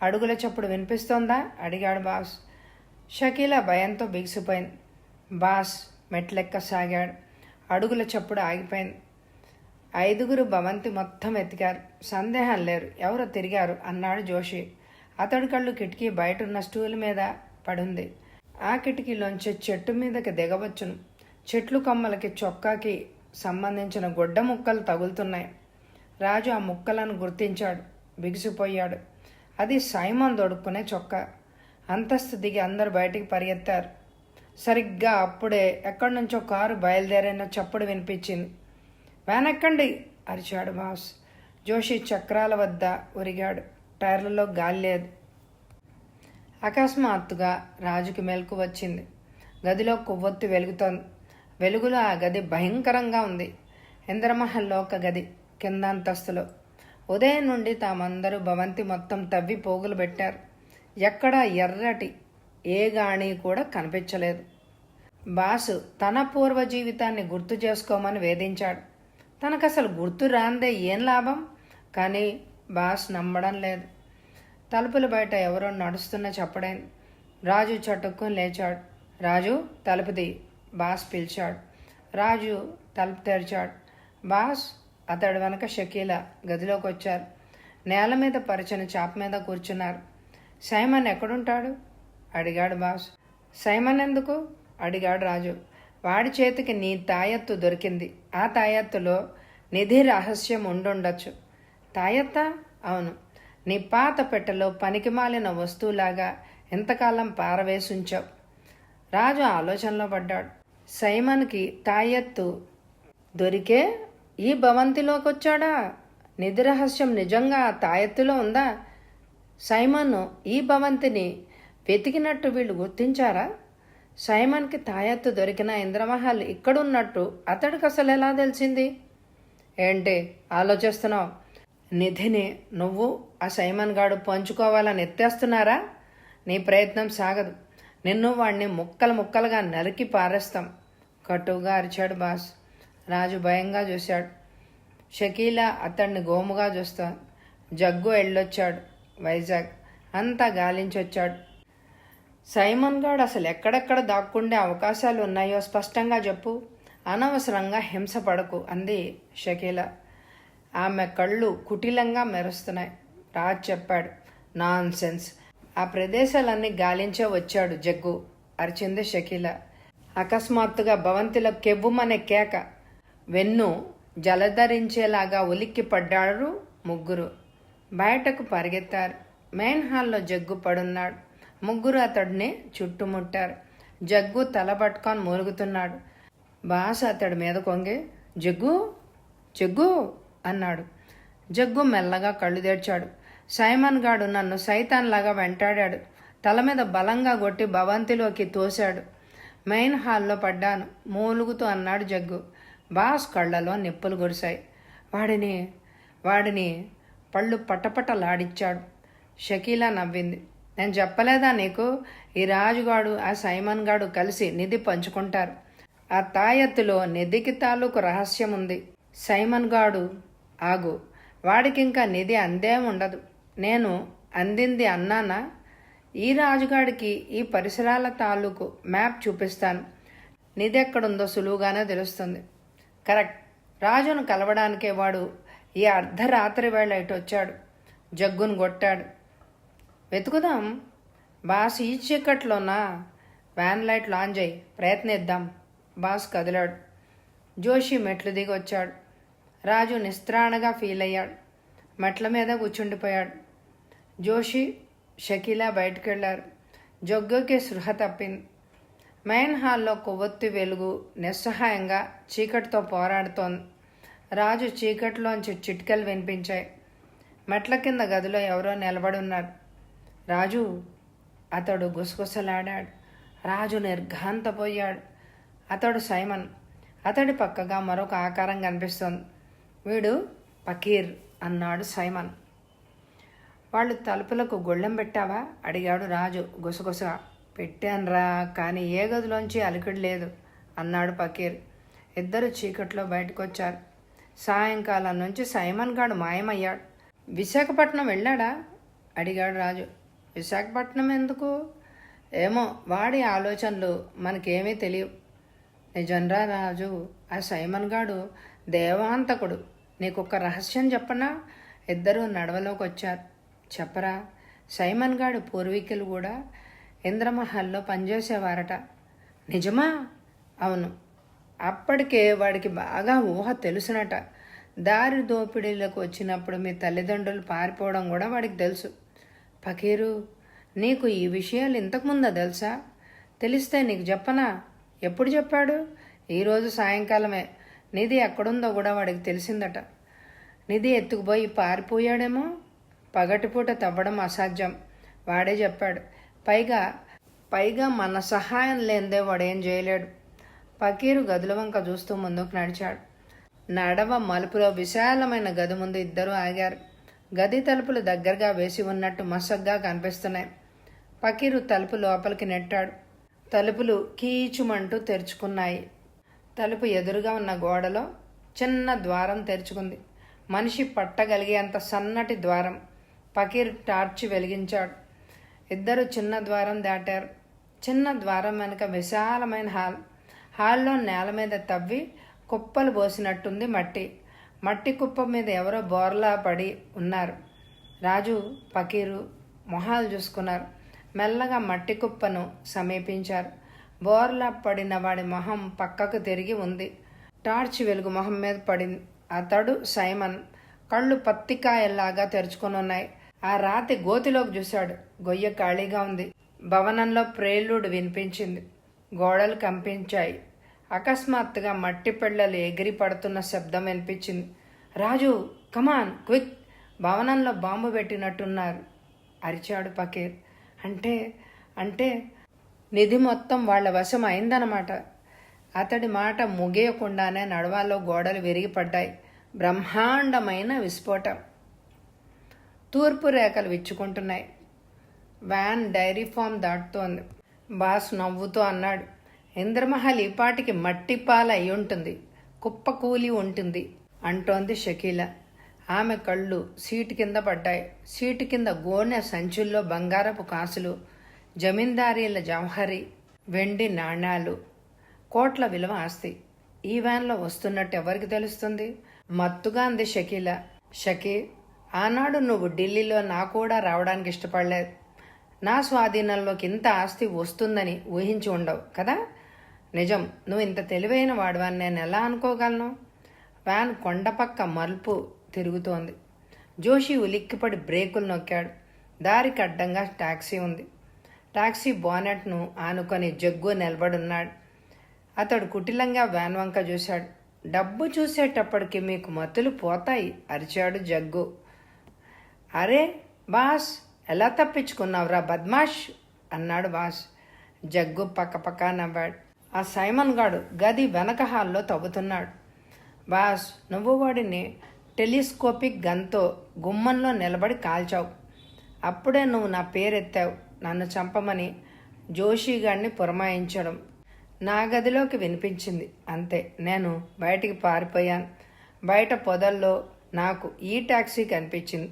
A: అడుగుల చప్పుడు వినిపిస్తోందా? అడిగాడు బాస్. షకీలా భయంతో బిగిసిపోయింది. బాస్ మెట్లెక్కసాగాడు. అడుగుల చప్పుడు ఆగిపోయింది. 5గురు భవంతి మొత్తం ఎతికారు. సందేహం లేరు, ఎవరో తిరిగారు అన్నాడు జోషి. అతడి కళ్ళు కిటికీ బయటున్న స్టూల్ మీద పడుంది. ఆ కిటికీలోంచి చెట్టు మీదకి దిగవచ్చును. చెట్లు కొమ్మలకి చొక్కాకి సంబంధించిన గుడ్డ ముక్కలు తగులుతున్నాయి. రాజు ఆ ముక్కలను గుర్తించాడు. బిగిసిపోయాడు. అది సైమన్ దొడుక్కునే చొక్కా. అంతస్తు దిగి అందరు బయటికి పరిగెత్తారు. సరిగ్గా అప్పుడే ఎక్కడి నుంచో కారు బయలుదేరిన చప్పుడు వినిపించింది. వెనక్కండి అరిచాడు బాస్. జోషి చక్రాల వద్ద ఉరిగాడు. టైర్లలో గాలి లేదు. అకస్మాత్తుగా రాజుకి మెలకు వచ్చింది. గదిలో కొవ్వొత్తి వెలుగుతోంది. వెలుగులో ఆ గది భయంకరంగా ఉంది. ఇంద్రమహల్లో ఒక గది కింద అంతస్తులో. ఉదయం నుండి తామందరూ భవంతి మొత్తం తవ్వి పోగులు పెట్టారు. ఎక్కడా ఎర్రటి ఏ గాణి కూడా కనిపించలేదు. బాసు తన పూర్వ జీవితాన్ని గుర్తు చేసుకోమని వేధించాడు. తనకసలు గుర్తు రాందే ఏం లాభం? కానీ బాస్ నమ్మడం లేదు. తలుపుల బయట ఎవరో నడుస్తున్న చప్పుడైంది. రాజు చటుక్కుని లేచాడు. రాజు తలుపుది బాస్ పిలిచాడు. రాజు తలుపు తెరిచాడు. బాస్ అతడు వెనక షకీలా గదిలోకి వచ్చారు. నేల మీద పరిచిన చాప మీద కూర్చున్నారు. సైమన్ ఎక్కడుంటాడు అడిగాడు బాస్. సైమన్ ఎందుకు అడిగాడు రాజు. వాడి చేతికి నీ తాయెత్తు దొరికింది. ఆ తాయెత్తులో నిధి రహస్యం ఉండుండొచ్చు. తాయెత్తా? అవును. నీ పాత పెట్టెలో పనికిమాలిన వస్తువులాగా ఎంతకాలం పారవేసుంచావు. రాజు ఆలోచనలో పడ్డాడు. సైమన్కి తాయెత్తు దొరికే ఈ భవంతిలోకి వచ్చాడా? నిధి రహస్యం నిజంగా ఆ తాయెత్తులో ఉందా? సైమన్ ఈ భవంతిని వెతికినట్టు వీళ్ళు గుర్తించారా? సైమన్కి తాయెత్తు దొరికిన ఇంద్రమహల్ ఇక్కడున్నట్టు అతడికి అసలు ఎలా తెలిసింది? ఏంటి ఆలోచిస్తున్నావు? నిధిని నువ్వు ఆ సైమన్ గాడు పంచుకోవాలని ఎత్తేస్తున్నారా? నీ ప్రయత్నం సాగదు. నిన్ను వాణ్ణి ముక్కలు ముక్కలుగా నరికి పారేస్తాం కటువుగా అరిచాడు బాస్. రాజు భయంగా చూశాడు. షకీలా అతన్ని గోముగా చూస్తా. జగ్గు వెళ్ళొచ్చాడు వైజాగ్. అంతా గాలించొచ్చాడు. సైమన్ గాడు అసలు ఎక్కడెక్కడ దాక్కుండే అవకాశాలు ఉన్నాయో స్పష్టంగా చెప్పు. అనవసరంగా హింస పడకు అంది షకీలా. ఆమె కళ్ళు కుటిలంగా మెరుస్తున్నాయి. రాజ్ చెప్పాడు. Non sense. ఆ ప్రదేశాలన్నీ గాలించే వచ్చాడు జగ్గు అరిచింది షకీలా. అకస్మాత్తుగా భవంతిలో కెవ్వుమనే కేక. వెన్ను జలధరించేలాగా ఉలిక్కి పడ్డారు ముగ్గురు. బయటకు పరిగెత్తారు. మెయిన్ హాల్లో జగ్గు పడున్నాడు. ముగ్గురు అతడిని చుట్టుముట్టారు. జగ్గు తల పట్టుకొని మూలుగుతున్నాడు. బాస్ అతడి మీద కొంగి జగ్గు జగ్గు అన్నాడు. జగ్గు మెల్లగా కళ్ళు తెరిచాడు. సైమన్ గాడు నన్ను సైతాన్లాగా వెంటాడాడు. తల మీద బలంగా కొట్టి భవంతిలోకి తోశాడు. మెయిన్ హాల్లో పడ్డాను మూలుగుతూ అన్నాడు జగ్గు. బాస్ కళ్ళలో నిప్పులు గురిశాయి. వాడిని పళ్ళు పటపటలాడిచ్చాడు. షకీలా నవ్వింది. నేను చెప్పలేదా నీకు? ఈ రాజుగాడు ఆ సైమన్ గాడు కలిసి నిధి పంచుకుంటారు. ఆ తాయెత్తులో నిధికి తాలూకు రహస్యం ఉంది. సైమన్ గాడు ఆగు. వాడికింకా నిధి అందేం ఉండదు. నేను అందింది అన్నానా? ఈ రాజుగాడికి ఈ పరిసరాల తాలూకు మ్యాప్ చూపిస్తాను. నిధి ఎక్కడుందో సులువుగానే తెలుస్తుంది. కరెక్ట్. రాజును కలవడానికే వాడు ఈ అర్ధరాత్రి వేళ ఇటు వచ్చాడు. జగ్గును కొట్టాడు. వెతుకుదాం. బాస్ ఈ చీకట్లోనా? వ్యాన్ లైట్లు ఆన్ చేయి, ప్రయత్నిద్దాం. బాస్ కదిలాడు. జోషి మెట్లు దిగి వచ్చాడు. రాజు నిస్త్రాణగా ఫీల్ అయ్యాడు. మెట్ల మీద కూర్చుండిపోయాడు. జోషి షకీలా బయటకు వెళ్లారు. జగ్గుకి సృహ తప్పింది. మెయిన్ హాల్లో కొవ్వొత్తి వెలుగు నిస్సహాయంగా చీకటితో పోరాడుతోంది. రాజు చీకటిలోంచి చిట్కలు వినిపించాయి. మెట్ల కింద గదిలో ఎవరో నిలబడున్నారు. రాజు అతడు గుసగుసలాడాడు. రాజు నిర్ఘాంతపోయాడు. అతడు సైమన్. అతడి పక్కగా మరొక ఆకారం కనిపిస్తోంది. వీడు పకీర్ అన్నాడు సైమన్. వాళ్ళు తలుపులకు గొళ్ళెం పెట్టావా అడిగాడు రాజు గుసగుసగా. పెట్టానురా, కానీ ఏ గదిలోంచి అలికిడి లేదు అన్నాడు పకీర్. ఇద్దరు చీకట్లో బయటకొచ్చారు. సాయంకాలం నుంచి సైమన్ గాడు మాయమయ్యాడు. విశాఖపట్నం వెళ్ళాడా అడిగాడు రాజు. విశాఖపట్నం ఎందుకు? ఏమో, వాడి ఆలోచనలు మనకేమీ తెలియవు. నిజంరా రాజు, ఆ సైమన్ గాడు దేవాంతకుడు. నీకొక రహస్యం చెప్పనా? ఇద్దరూ నడవలోకి వచ్చారు. చెప్పరా? సైమన్ గాడు పూర్వీకులు కూడా ఇంద్రమహల్లో పనిచేసేవారట. నిజమా? అవును. అప్పటికే వాడికి బాగా ఊహ తెలుసునట. దారి దోపిడీలకు వచ్చినప్పుడు మీ తల్లిదండ్రులు పారిపోవడం కూడా వాడికి తెలుసు. ఫకీరు, నీకు ఈ విషయాలు ఇంతకుముందా తెలుసా? తెలిస్తే నీకు చెప్పనా? ఎప్పుడు చెప్పాడు? ఈరోజు సాయంకాలమే. నిధి ఎక్కడుందో కూడా వాడికి తెలిసిందట. నిధి ఎత్తుకుపోయి పారిపోయాడేమో. పగటిపూట తవ్వడం అసాధ్యం, వాడే చెప్పాడు. పైగా మన సహాయం లేనిదే వాడేం చేయలేడు. ఫకీరు గదుల వంక చూస్తూ ముందుకు నడిచాడు. నడవ మలుపులో విశాలమైన గది ముందు ఇద్దరూ ఆగారు. గది తలుపులు దగ్గరగా వేసి ఉన్నట్టు మసగ్గా కనిపిస్తున్నాయి. ఫకీరు తలుపు లోపలికి నెట్టాడు. తలుపులు కీచుమంటూ తెరుచుకున్నాయి. తలుపు ఎదురుగా ఉన్న గోడలో చిన్న ద్వారం తెరుచుకుంది. మనిషి పట్టగలిగేంత సన్నటి ద్వారం. ఫకీర్ టార్చి వెలిగించాడు. ఇద్దరు చిన్న ద్వారం దాటారు. చిన్న ద్వారం వెనుక విశాలమైన హాల్లో నేల మీద తవ్వి కుప్పలు పోసినట్టుంది మట్టి కుప్ప మీద ఎవరో బోర్లా పడి ఉన్నారు. రాజు, ఫకీరు మొహాలు చూసుకున్నారు. మెల్లగా మట్టి కుప్పను సమీపించారు. బోర్లా పడిన వాడి మొహం పక్కకు తిరిగి ఉంది. టార్చ్ వెలుగు మొహం మీద పడింది. అతడు సైమన్. కళ్ళు పత్తికాయల్లాగా తెరుచుకొని ఉన్నాయి. ఆ రాతి గోతిలోకి చూశాడు. గొయ్య ఖాళీగా ఉంది. భవనంలో ప్రేలుడు వినిపించింది. గోడలు కంపించాయి. అకస్మాత్తుగా మట్టి పెళ్ళలు ఎగిరి పడుతున్న శబ్దం వినిపించింది. రాజు, కమాన్ క్విక్! భవనంలో బాంబు పెట్టినట్టున్నారు అరిచాడు ఫకీర్. అంటే నిధి మొత్తం వాళ్ల వశం అయిందన్నమాట. అతడి మాట ముగియకుండానే నడవాల్లో గోడలు విరిగిపడ్డాయి. బ్రహ్మాండమైన విస్ఫోటం. తూర్పు రేఖలు విచ్చుకుంటున్నాయి. వ్యాన్ డైరీ ఫామ్ దాటుతోంది. బాస్ నవ్వుతూ అన్నాడు, ఇంద్రమహల్ ఈపాటికి మట్టి పాల అయి ఉంటుంది, కుప్ప కూలి ఉంటుంది అంటోంది షకీలా. ఆమె కళ్ళు సీటు కింద పడ్డాయి. సీటు కింద గోనె సంచుల్లో బంగారపు కాసులు, జమీందారీల జవహరి, వెండి నాణ్యాలు, కోట్ల విలువ ఆస్తి. ఈ వ్యాన్లో వస్తున్నట్టు ఎవరికి తెలుస్తుంది? మత్తుగా అంది షకీలా. షకీ, ఆనాడు నువ్వు ఢిల్లీలో నా కూడా రావడానికి ఇష్టపడలేదు. నా స్వాధీనంలోకి ఇంత ఆస్తి వస్తుందని ఊహించి ఉండవు కదా? నిజం, నువ్వు ఇంత తెలివైన వాడివని నేను ఎలా అనుకోగలను? వ్యాన్ కొండపక్క మలుపు తిరుగుతోంది. జోషి ఉలిక్కిపడి బ్రేకులు నొక్కాడు. దారికి అడ్డంగా టాక్సీ ఉంది. టాక్సీ బోనెట్ను ఆనుకొని జగ్గు నిలబడున్నాడు. అతడు కుటిలంగా వ్యాన్ వంక చూశాడు. డబ్బు చూసేటప్పటికి మీకు మత్తులు పోతాయి అరిచాడు జగ్గు. అరే బాస్, ఎలా తప్పించుకున్నావురా బద్మాష్ అన్నాడు బాస్. జగ్గు పక్కపక్క నవ్వాడు. ఆ సైమన్ గాడు గది వెనక హాల్లో తవ్వుతున్నాడు. బాస్, నువ్వు వాడిని టెలిస్కోపిక్ గన్తో గుమ్మంలో నిలబడి కాల్చావు. అప్పుడే నువ్వు నా పేరెత్తావు నన్ను చంపమని జోషిగాడిని పురమాయించడం నా గదిలోకి వినిపించింది. అంతే, నేను బయటికి పారిపోయాను. బయట పొదల్లో నాకు ఈ టాక్సీ కనిపించింది.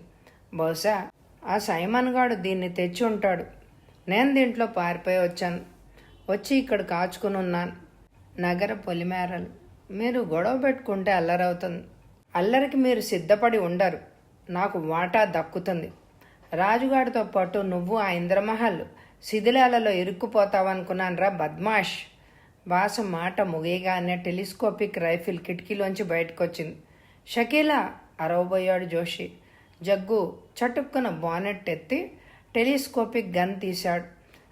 A: బహుశా ఆ సైమన్ గాడు దీన్ని తెచ్చి ఉంటాడు. నేను దీంట్లో పారిపోయి వచ్చాను. వచ్చి ఇక్కడ కాచుకుని ఉన్నాను. నగర పొలిమేరలు. మీరు గొడవ పెట్టుకుంటే అల్లరవుతుంది. అల్లరికి మీరు సిద్ధపడి ఉండరు. నాకు వాటా దక్కుతుంది. రాజుగాడితో పాటు నువ్వు ఆ ఇంద్రమహల్ శిథిలాలలో ఇరుక్కుపోతావనుకున్నానురా బద్మాష్. బాస మాట ముగియగానే టెలిస్కోపిక్ రైఫిల్ కిటికీలోంచి బయటకొచ్చింది. షకీలా అరవబోయాడు జోషి. జగ్గు చటుక్కున బానెట్ ఎత్తి టెలిస్కోపిక్ గన్ తీశాడు.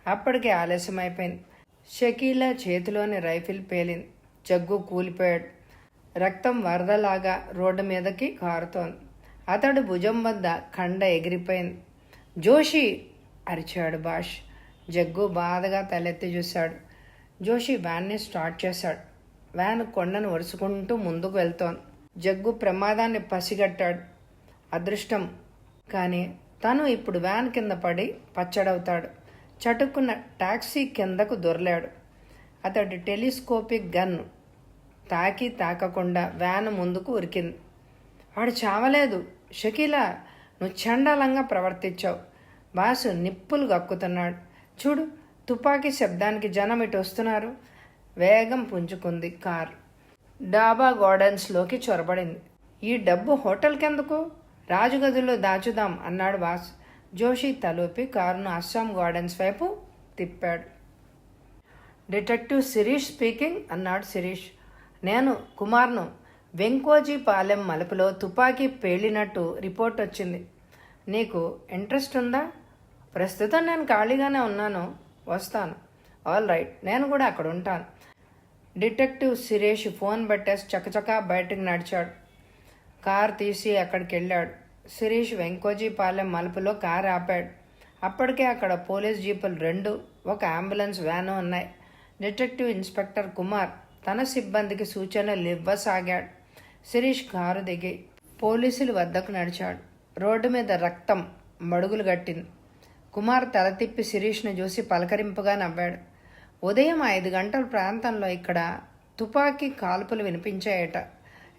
A: అప్పటికే ఆలస్యమైపోయింది. షకీలా చేతిలోని రైఫిల్ పేలింది. జగ్గు కూలిపోయాడు. రక్తం వరదలాగా రోడ్డు మీదకి కారుతోంది. అతడు భుజం వద్ద కండ ఎగిరిపోయింది. జోషి అరిచాడు బాష్. జగ్గు బాధగా తలెత్తి చూశాడు. జోషి వ్యాన్ని స్టార్ట్ చేశాడు. వ్యాన్ కొండను ఒరుసుకుంటూ ముందుకు వెళ్తోంది. జగ్గు ప్రమాదాన్ని పసిగట్టాడు. అదృష్టం కానీ తను ఇప్పుడు వ్యాన్ కింద పడి పచ్చడవుతాడు. చటుక్కున్న టాక్సీ కిందకు దొర్లాడు. అతడి టెలిస్కోపిక్ గన్ తాకకుండా వ్యాన్ ముందుకు ఉరికింది. వాడు చావలేదు. షకీలా, నువ్వు చండాలంగా ప్రవర్తించావు. బాసు నిప్పులు గక్కుతున్నాడు. చూడు, తుపాకీ శబ్దానికి జనం ఇటు వస్తున్నారు. వేగం పుంజుకుంది కార్. డాబా గార్డెన్స్లోకి చొరబడింది. ఈ డబ్బు హోటల్కెందుకు? రాజుగదిలో దాచుదాం అన్నాడు బాస్. జోషి తలూపి కారును అస్సాం గార్డెన్స్ వైపు తిప్పాడు. డిటెక్టివ్ శిరీష్ స్పీకింగ్ అన్నాడు శిరీష్. నేను కుమార్ను. వెంకోజీపాలెం మలుపులో తుపాకీ పేలినట్టు రిపోర్ట్ వచ్చింది. నీకు ఇంట్రెస్ట్ ఉందా? ప్రస్తుతం నేను ఖాళీగానే ఉన్నాను, వస్తాను. ఆల్ రైట్, నేను కూడా అక్కడ ఉంటాను. డిటెక్టివ్ శిరీష్ ఫోన్ పెట్టేసి చకచకా బయటకు నడిచాడు. కారు తీసి అక్కడికి వెళ్ళాడు. శిరీష్ వెంకోజీపాలెం మలుపులో కారు ఆపాడు. అప్పటికే అక్కడ పోలీస్ జీపులు 2, ఒక అంబులెన్స్ వ్యాను ఉన్నాయి. డిటెక్టివ్ ఇన్స్పెక్టర్ కుమార్ తన సిబ్బందికి సూచనలు ఇవ్వసాగాడు. శిరీష్ కారు దిగి పోలీసుల వద్దకు నడిచాడు. రోడ్డు మీద రక్తం మడుగులు గట్టింది. కుమార్ తల తిప్పి శిరీష్ను చూసి పలకరింపుగా నవ్వాడు. ఉదయం 5 గంటల ప్రాంతంలో ఇక్కడ తుపాకీ కాల్పులు వినిపించాయట.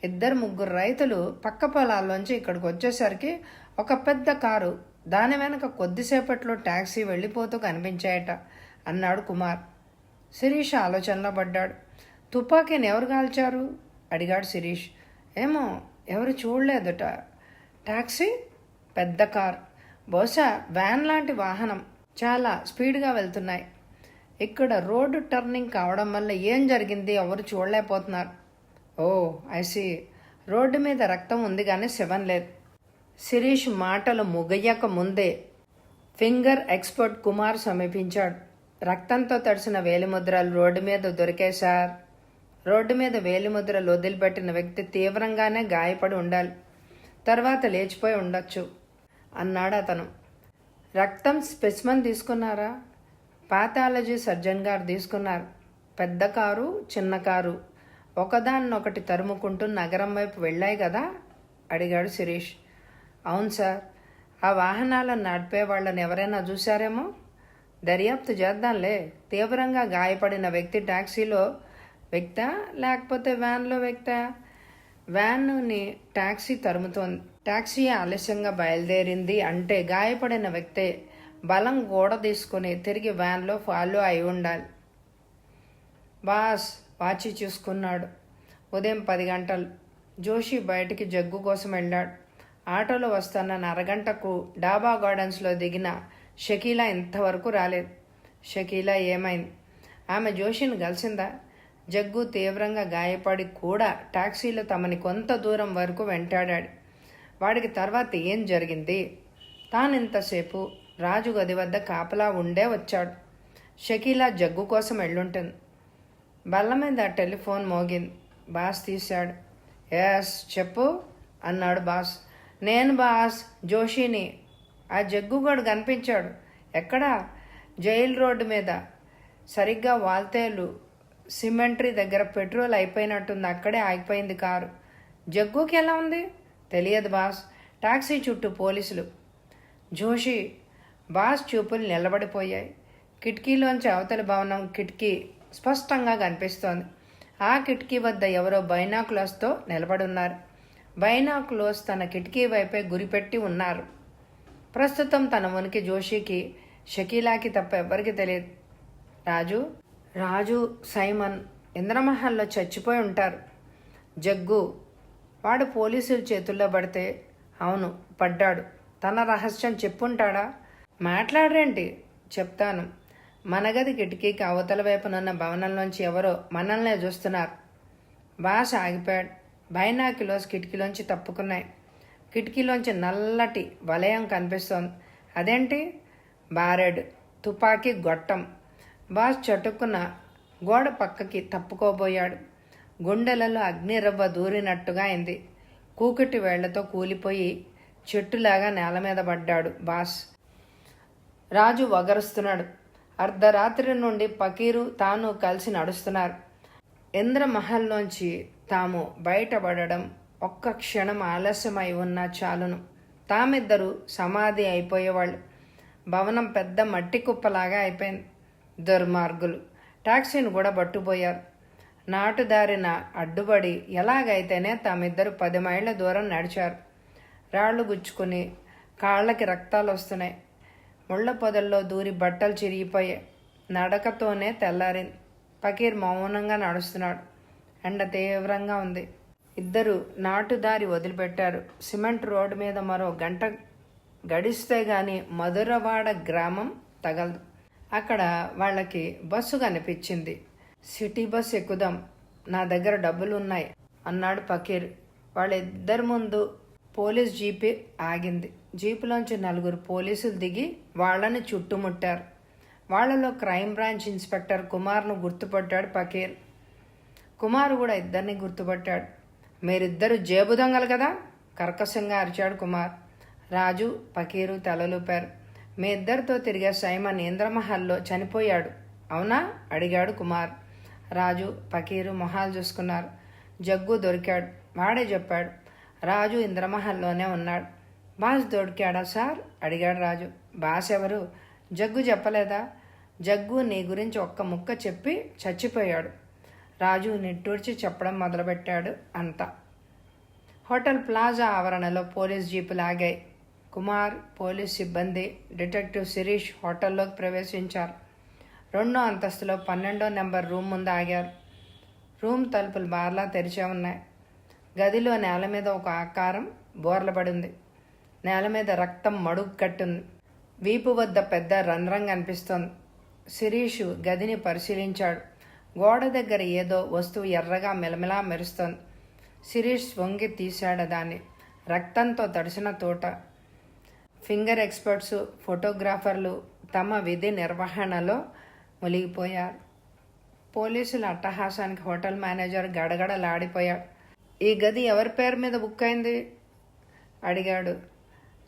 A: 2-3 రైతులు పక్క పొలాల్లోంచి ఇక్కడికి వచ్చేసరికి ఒక పెద్ద కారు, దాని వెనక కొద్దిసేపట్లో టాక్సీ వెళ్ళిపోతూ కనిపించాయట అన్నాడు కుమార్. శిరీష్ ఆలోచనలో పడ్డాడు. తుపాకీని ఎవరు కాల్చారు అడిగాడు శిరీష్. ఏమో, ఎవరు చూడలేదుట. టాక్సీ? పెద్ద కార్, బహుశా వ్యాన్ లాంటి వాహనం. చాలా స్పీడ్గా వెళ్తున్నాయి. ఇక్కడ రోడ్డు టర్నింగ్ కావడం వల్ల ఏం జరిగింది ఎవరు చూడలేకపోతున్నారు. ఓ ఐసీ. రోడ్డు మీద రక్తం ఉంది కానీ శవం లేదు. శిరీష్ మాటలు ముగయ్యక ముందే ఫింగర్ ఎక్స్పర్ట్ కుమార్ సమీపించాడు. రక్తంతో తడిసిన వేలిముద్రలు రోడ్డు మీద దొరికాయి సార్. రోడ్డు మీద వేలిముద్రలు వదిలిపెట్టిన వ్యక్తి తీవ్రంగానే గాయపడి ఉండాలి. తర్వాత లేచిపోయి ఉండొచ్చు అన్నాడు అతను. రక్తం స్పెసిమన్ తీసుకున్నారా? పాథాలజీ సర్జన్ గారు తీసుకున్నారు. పెద్ద కారు, చిన్న కారు ఒకదాన్నొకటి తరుముకుంటూ నగరం వైపు వెళ్ళాయి కదా అడిగాడు శిరీష్. అవును సార్. ఆ వాహనాలను నడిపే వాళ్ళని ఎవరైనా చూశారేమో. దర్యాప్తు చేద్దాంలే. తీవ్రంగా గాయపడిన వ్యక్తి టాక్సీలో వ్యక్తా లేకపోతే వ్యాన్లో వ్యక్తా? వ్యాన్ని టాక్సీ తరుముతోంది. టాక్సీ ఆలస్యంగా బయలుదేరింది అంటే గాయపడిన వ్యక్తే బలం గోడ తీసుకుని తిరిగి వ్యాన్లో ఫాలో అయి ఉండాలి. బాస్ వాచి చూసుకున్నాడు. ఉదయం 10 గంటలు. జోషి బయటికి జగ్గు కోసం వెళ్ళాడు. ఆటోలో వస్తానన్న అరగంటకు డాబా గార్డెన్స్లో దిగిన షకీలా ఇంతవరకు రాలేదు. షకీలా ఏమైంది? ఆమె జోషిని కలిసిందా? జగ్గు తీవ్రంగా గాయపడి కూడా టాక్సీలో తమని కొంత దూరం వరకు వెంటాడాడు. వాడికి తర్వాత ఏం జరిగింది? తానింతసేపు రాజు గది వద్ద కాపలా ఉండే వచ్చాడు. షకీలా జగ్గు కోసం వెళ్ళుంటుంది. బల్ల మీద టెలిఫోన్ మోగింది. బాస్ తీశాడు. ఎస్ చెప్పు అన్నాడు బాస్. నేను బాస్, జోషిని. ఆ జగ్గుగాడు కనిపించాడు. ఎక్కడా? జైల్ రోడ్డు మీద, సరిగ్గా వాల్తేలు సిమెంటరీ దగ్గర. పెట్రోల్ అయిపోయినట్టుంది, అక్కడే ఆగిపోయింది కారు. జగ్గుకి ఎలా ఉంది? తెలియదు బాస్. టాక్సీ చుట్టూ పోలీసులు. జోషి. బాస్ చూపులు నిలబడిపోయాయి. కిటికీలోంచి అవతలి భవనం కిటికీ స్పష్టంగా కనిపిస్తోంది. ఆ కిటికీ వద్ద ఎవరో బైనాకులర్స్తో నిలబడున్నారు. బైనాకులర్స్ తన కిటికీ వైపే గురిపెట్టి ఉన్నారు. ప్రస్తుతం తన ఉనికి జోషికి, షకీలాకి తప్ప ఎవ్వరికి తెలియదు. రాజు, సైమన్ ఇంద్రమహల్లో చచ్చిపోయి ఉంటారు. జగ్గు. వాడు పోలీసుల చేతుల్లో పడితే? అవును, పడ్డాడు. తన రహస్యం చెప్పుంటాడా? మాట్లాడరేంటి? చెప్తాను. మన గది కిటికీకి అవతల వైపునున్న భవనంలోంచి ఎవరో మనల్నే చూస్తున్నారు. బాస్ ఆగిపోయాడు. బైనాక్యులర్స్ కిటికీలోంచి తప్పుకున్నాయి. కిటికీలోంచి నల్లటి వలయం కనిపిస్తోంది. అదేంటి? బారెడ్ తుపాకీ గొట్టం. బాస్ చటుక్కున గోడ పక్కకి తప్పుకోబోయాడు. గుండెలలో అగ్నిరవ్వ దూరినట్టుగా అయింది. కూకటి వేళ్లతో కూలిపోయి చెట్టులాగా నేల మీద పడ్డాడు బాస్. రాజు వగరుస్తున్నాడు. అర్ధరాత్రి నుండి పకీరు తాను కలిసి నడుస్తున్నారు. ఇంద్రమహల్లోంచి తాము బయటపడడం ఒక్క క్షణం ఆలస్యమై ఉన్నా చాలును. తామిద్దరూ సమాధి అయిపోయేవాళ్ళు. భవనం పెద్ద మట్టి కుప్పలాగా అయిపోయింది. దుర్మార్గులు టాక్సీని కూడా పట్టుపోయారు. నాటుదారిన అడ్డుపడి ఎలాగైతేనే తామిద్దరు 10 మైళ్ళ దూరం నడిచారు. రాళ్లు గుచ్చుకుని కాళ్ళకి రక్తాలు వస్తున్నాయి. ముళ్ళ పొదల్లో దూరి బట్టలు చిరిగిపోయాయి. నడకతోనే తెల్లారింది. పకీర్ మౌనంగా నడుస్తున్నాడు. ఎండ తీవ్రంగా ఉంది. ఇద్దరు నాటుదారి వదిలిపెట్టారు. సిమెంట్ రోడ్డు మీద మరో గంట గడిస్తే గాని మధురవాడ గ్రామం తగలదు. అక్కడ వాళ్ళకి బస్సు కనిపించింది. సిటీ బస్ ఎక్కుదాం, నా దగ్గర డబ్బులు ఉన్నాయి అన్నాడు పకీర్. వాళ్ళిద్దరి ముందు పోలీస్ జీపు ఆగింది. జీపులోంచి 4 పోలీసులు దిగి వాళ్ళని చుట్టుముట్టారు. వాళ్లలో crime branch inspector కుమార్ను గుర్తుపట్టాడు Pakir. Kumar కూడా ఇద్దరిని గుర్తుపట్టాడు. మీరిద్దరు జేబు దొంగలు కదా, కర్కశంగా అరిచాడు కుమార్. రాజు, పకీరు తలలూపారు. మీ ఇద్దరితో తిరిగే సైమన్ ఇంద్రమహల్లో చనిపోయాడు అవునా అడిగాడు కుమార్. రాజు, పకీరు మొహాలు చూసుకున్నారు. జగ్గు దొరికాడు, వాడే చెప్పాడు. రాజు ఇంద్రమహల్లోనే ఉన్నాడు. బాస్ దొరికాడా సార్ అడిగాడు రాజు. బాస్ ఎవరు? జగ్గు చెప్పలేదా? జగ్గు నీ గురించి ఒక్క ముక్క చెప్పి చచ్చిపోయాడు. రాజు నిట్టూర్చి చెప్పడం మొదలుపెట్టాడు. అంతా హోటల్ ప్లాజా ఆవరణలో పోలీస్ జీపులు ఆగాయి. కుమార్, పోలీస్ సిబ్బంది, డిటెక్టివ్ శిరీష్ హోటల్లోకి ప్రవేశించారు. 2వ అంతస్తులో 12వ నెంబర్ రూమ్ ముందు ఆగారు. రూమ్ తలుపులు బార్లా తెరిచే ఉన్నాయి. గదిలో నేల మీద ఒక ఆకారం బోర్లపడింది. నేల మీద రక్తం మడుగు కట్టుంది. వీపు వద్ద పెద్ద రంధ్రం కనిపిస్తోంది. శిరీష్ గదిని పరిశీలించాడు. గోడ దగ్గర ఏదో వస్తువు ఎర్రగా మిలమిలా మెరుస్తోంది. శిరీష్ వంగి తీశాడు దాన్ని. రక్తంతో తడిసిన తోట. ఫింగర్ ఎక్స్పర్ట్స్, ఫోటోగ్రాఫర్లు తమ విధి నిర్వహణలో మునిగిపోయారు. పోలీసుల అట్టహాసానికి హోటల్ మేనేజర్ గడగడలాడిపోయాడు. ఈ గది ఎవరి పేరు మీద బుక్ అయింది అడిగాడు.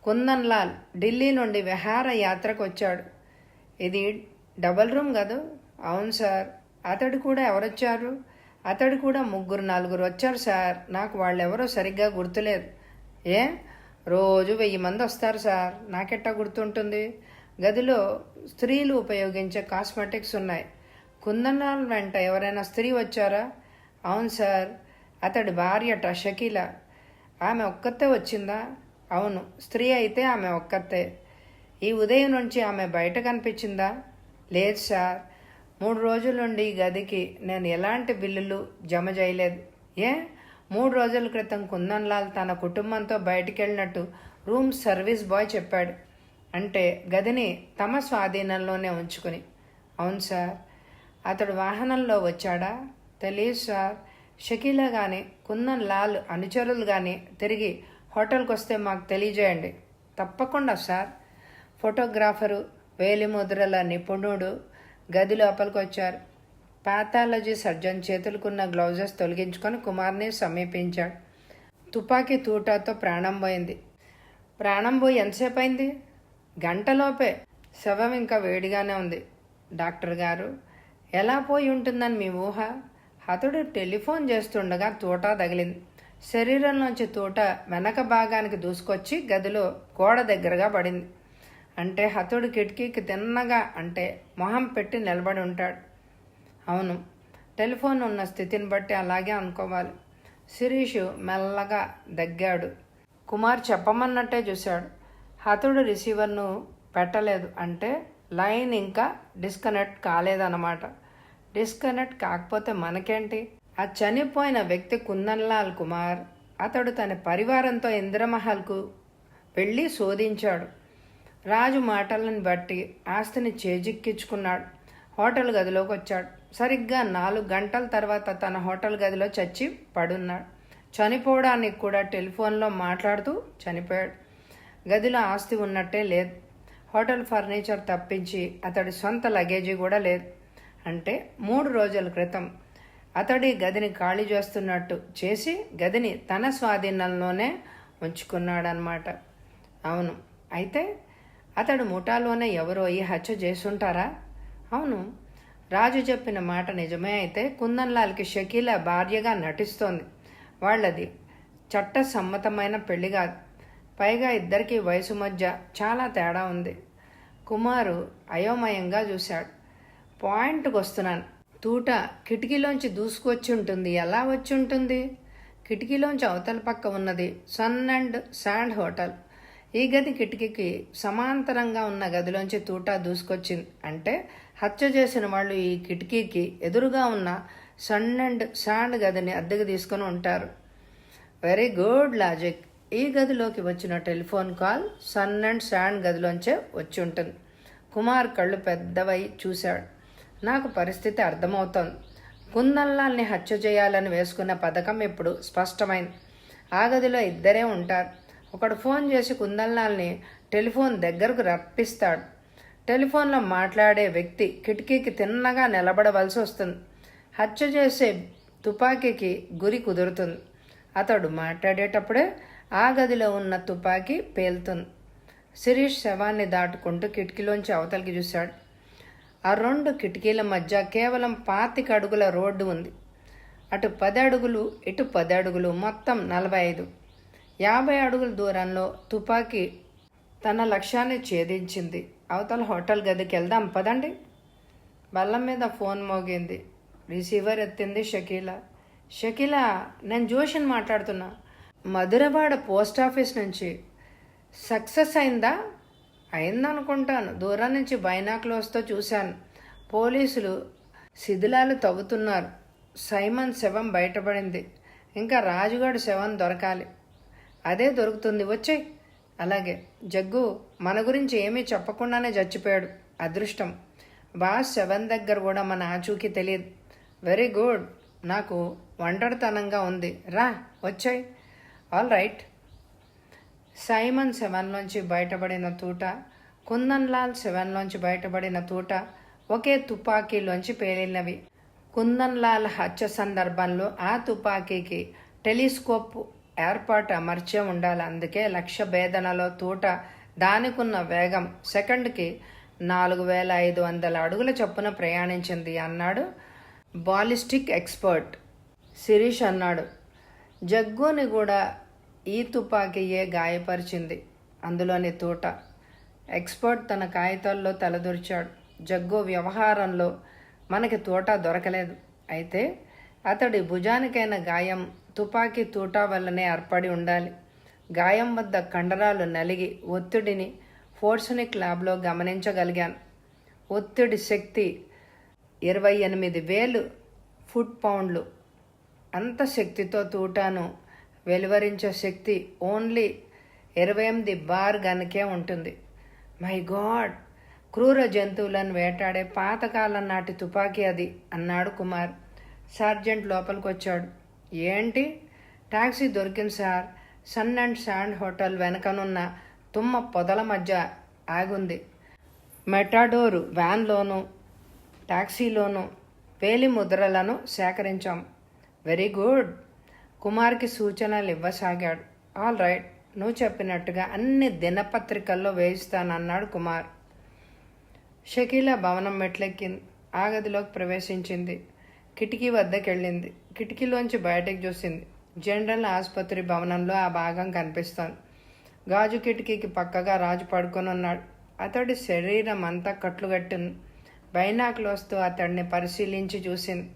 A: కుందన్ లాల్ ఢిల్లీ నుండి విహార యాత్రకు వచ్చాడు. ఇది డబల్ రూమ్ కాదు? అవును సార్. అతడు కూడా ఎవరొచ్చారు? అతడు కూడా 3-4 వచ్చారు సార్. నాకు వాళ్ళెవరో సరిగ్గా గుర్తులేదు. ఏ, రోజు 1000 మంది వస్తారు సార్. నాకెట్టా గుర్తుంటుంది? గదిలో స్త్రీలు ఉపయోగించే కాస్మెటిక్స్ ఉన్నాయి. కుందనాల్ వెంట ఎవరైనా స్త్రీ వచ్చారా? అవును సార్. అతడి భార్యట షకీల. ఆమె ఒక్కతే వచ్చిందా? అవును, స్త్రీ అయితే ఆమె ఒక్కతే. ఈ ఉదయం నుంచి ఆమె బయట కనిపించిందా? లేదు సార్. 3 రోజుల నుండి ఈ గదికి నేను ఎలాంటి బిల్లులు జమ చేయలేదు. ఏ, 3 రోజుల క్రితం కుందన్ లాల్ తన కుటుంబంతో బయటికి వెళ్ళినట్టు రూమ్ సర్వీస్ బాయ్ చెప్పాడు. అంటే గదిని తమ స్వాధీనంలోనే ఉంచుకుని. అవును సార్. అతడు వాహనంలో వచ్చాడా? తెలియదు సార్. షకీలా కానీ కుందన్ లాల్ అనుచరులు కానీ తిరిగి హోటల్కి వస్తే మాకు తెలియజేయండి. తప్పకుండా సార్. ఫోటోగ్రాఫరు, వేలిముద్రల నిపుణుడు గది లోపలికి వచ్చారు. పాథాలజీ సర్జన్ చేతులకున్న గ్లౌజెస్ తొలగించుకొని కుమార్ని సమీపించాడు. తుపాకీ తూటాతో ప్రాణం పోయింది. ప్రాణం పోయి ఎంతసేపు అయింది? గంటలోపే. శవం ఇంకా వేడిగానే ఉంది. డాక్టర్ గారు, ఎలా పోయి ఉంటుందని మీ ఊహ? అతడు టెలిఫోన్ చేస్తుండగా తూటా తగిలింది. శరీరంలోంచి తూట వెనక భాగానికి దూసుకొచ్చి గదిలో గోడ దగ్గరగా పడింది. అంటే హతుడు కిటికీకి తిన్నగా అంటే మొహం పెట్టి నిలబడి ఉంటాడు. అవును, టెలిఫోన్ ఉన్న స్థితిని బట్టి అలాగే అనుకోవాలి. శిరీష్ మెల్లగా దగ్గాడు. కుమార్ చెప్పమన్నట్టే చూశాడు. హతుడు రిసీవర్ను పెట్టలేదు. అంటే లైన్ ఇంకా డిస్కనెక్ట్ కాలేదన్నమాట. డిస్కనెక్ట్ కాకపోతే మనకేంటి? ఆ చనిపోయిన వ్యక్తి కుందన్ లాల్ కుమార్. అతడు తన పరివారంతో ఇంద్రమహల్కు వెళ్ళి శోధించాడు. రాజు మాటలను బట్టి ఆస్తిని చేజిక్కించుకున్నాడు. హోటల్ గదిలోకి వచ్చాడు. సరిగ్గా 4 గంటల తర్వాత తన హోటల్ గదిలో చచ్చి పడున్నాడు. చనిపోవడానికి కూడా టెలిఫోన్లో మాట్లాడుతూ చనిపోయాడు. గదిలో ఆస్తి ఉన్నట్టే లేదు. హోటల్ ఫర్నిచర్ తప్పించి అతడి సొంత లగేజీ కూడా లేదు. అంటే 3 రోజుల క్రితం అతడి గదిని ఖాళీ చేస్తున్నట్టు చేసి గదిని తన స్వాధీనంలోనే ఉంచుకున్నాడనమాట. అవును, అయితే అతడు ముఠాలోనే ఎవరో ఈ హత్య చేసుంటారా? అవును, రాజు చెప్పిన మాట నిజమే అయితే కుందన్ లాల్కి షకీలా భార్యగా నటిస్తోంది. వాళ్ళది చట్టసమ్మతమైన పెళ్లి కాదు. పైగా ఇద్దరికి వయసు మధ్య చాలా తేడా ఉంది. కుమారు అయోమయంగా చూశాడు. పాయింట్కి వస్తున్నాను. తూట కిటికీలోంచి దూసుకొచ్చి ఉంటుంది. ఎలా వచ్చి ఉంటుంది? కిటికీలోంచి అవతల పక్క ఉన్నది సన్ అండ్ శాండ్ హోటల్. ఈ గది కిటికీకి సమాంతరంగా ఉన్న గదిలోంచి తూటా దూసుకొచ్చింది. అంటే హత్య చేసిన వాళ్ళు ఈ కిటికీకి ఎదురుగా ఉన్న సన్ అండ్ శాండ్ గదిని అద్దెకు తీసుకుని ఉంటారు. Very good logic. ఈ గదిలోకి వచ్చిన telephone call Sun and Sand గదిలోంచే వచ్చి ఉంటుంది. కుమార్ కళ్ళు పెద్దవై చూశాడు. నాకు పరిస్థితి అర్థమవుతోంది. కుందన్లాల్ని హత్య చేయాలని వేసుకున్న పథకం ఇప్పుడు స్పష్టమైంది. ఆ గదిలో ఇద్దరే ఉంటారు. ఒకడు ఫోన్ చేసి కుందన్లాల్ని టెలిఫోన్ దగ్గరకు రప్పిస్తాడు. టెలిఫోన్లో మాట్లాడే వ్యక్తి కిటికీకి తిన్నగా నిలబడవలసి వస్తుంది. హత్య చేసే తుపాకీకి గురి కుదురుతుంది. అతడు మాట్లాడేటప్పుడే ఆ గదిలో ఉన్న తుపాకీ పేలుతుంది. శిరీష్ శవాన్ని దాటుకుంటూ కిటికీలోంచి అవతలికి చూశాడు. ఆ 2 కిటికీల మధ్య కేవలం 25 అడుగుల రోడ్డు ఉంది. అటు 10 అడుగులు, ఇటు 10 అడుగులు, మొత్తం 45. 50 అడుగుల దూరంలో తుపాకీ తన లక్ష్యాన్ని ఛేదించింది. అవతల హోటల్ గదికి వెళ్దాం పదండి. బల్ల మీద ఫోన్ మోగింది. రిసీవర్ ఎత్తింది షకీలా. షకీలా, నేను జోషిని మాట్లాడుతున్నా. మధురవాడ పోస్ట్ ఆఫీస్ నుంచి. సక్సెస్ అయిందా? అయిందనుకుంటాను. దూరం నుంచి బైనాక్లోస్తో చూశాను. పోలీసులు శిథిలాలు తవ్వుతున్నారు. సైమన్ శవం బయటపడింది. ఇంకా రాజుగాడు శవం దొరకాలి. అదే దొరుకుతుంది, వచ్చేయ్. అలాగే. జగ్గు మన గురించి ఏమీ చెప్పకుండానే చచ్చిపోయాడు. అదృష్టం. బాస్ శవం దగ్గర కూడా మన ఆచూకీ తెలియదు. Very good. నాకు ఒంటరితనంగా ఉంది. రా, వచ్చాయి. All right. సైమన్ శవంలోంచి బయటపడిన తూట, కుందన్లాల్ శవంలోంచి బయటపడిన తూట ఒకే తుపాకీలోంచి పేలినవి. కుందన్లాల్ హత్య సందర్భంలో ఆ తుపాకీకి టెలిస్కోప్ ఏర్పాటు అమర్చే ఉండాలి. అందుకే లక్ష్య భేదనలో తూట దానికున్న వేగం సెకండ్కి 4500 అడుగుల చొప్పున ప్రయాణించింది అన్నాడు బాలిస్టిక్ ఎక్స్పర్ట్. శిరీష్ అన్నాడు, జగ్గుని కూడా ఈ తుపాకీయే గాయపరిచింది, అందులోని తూట. ఎక్స్పర్ట్ తన కాగితాల్లో తలదూర్చాడు. జగ్గు వ్యవహారంలో మనకి తూట దొరకలేదు. అయితే అతడి భుజానికైన గాయం తుపాకీ తూటా వల్లనే ఏర్పడి ఉండాలి. గాయం వద్ద కండరాలు నలిగి ఒత్తిడిని ఫోర్సనిక్ ల్యాబ్లో గమనించగలిగాను. ఒత్తిడి శక్తి 28,000 ఫుట్ పౌండ్లు. అంత శక్తితో తూటాను వెలువరించే శక్తి ఓన్లీ 28 బార్ గన్కే ఉంటుంది. మై గాడ్, క్రూర జంతువులను వేటాడే పాతకాలం నాటి తుపాకీ అది అన్నాడు కుమార్. సార్జెంట్ లోపలికి వచ్చాడు. ఏంటి? టాక్సీ దొరికింది sir. Sun and Sand hotel వెనకనున్న తుమ్మ పొదల మధ్య ఆగుంది. మెటాడోరు వ్యాన్లోనూ టాక్సీలోనూ వేలి ముద్రలను సేకరించాం. Very good. కుమార్కి సూచనలు ఇవ్వసాగాడు. ఆల్ రైట్, నువ్వు చెప్పినట్టుగా అన్ని దినపత్రికల్లో వేయిస్తానన్నాడు కుమార్. షకీలా భవనం మెట్లెక్కింది. ఆ గదిలోకి ప్రవేశించింది. కిటికీ వద్దకు వెళ్ళింది. కిటికీలోంచి బయటకు చూసింది. జనరల్ ఆసుపత్రి భవనంలో ఆ భాగం కనిపిస్తోంది. గాజు కిటికీకి పక్కగా రాజు పడుకొని ఉన్నాడు. అతడి శరీరం అంతా కట్లుగట్టింది. బైనాక్లోస్తో అతడిని పరిశీలించి చూసింది.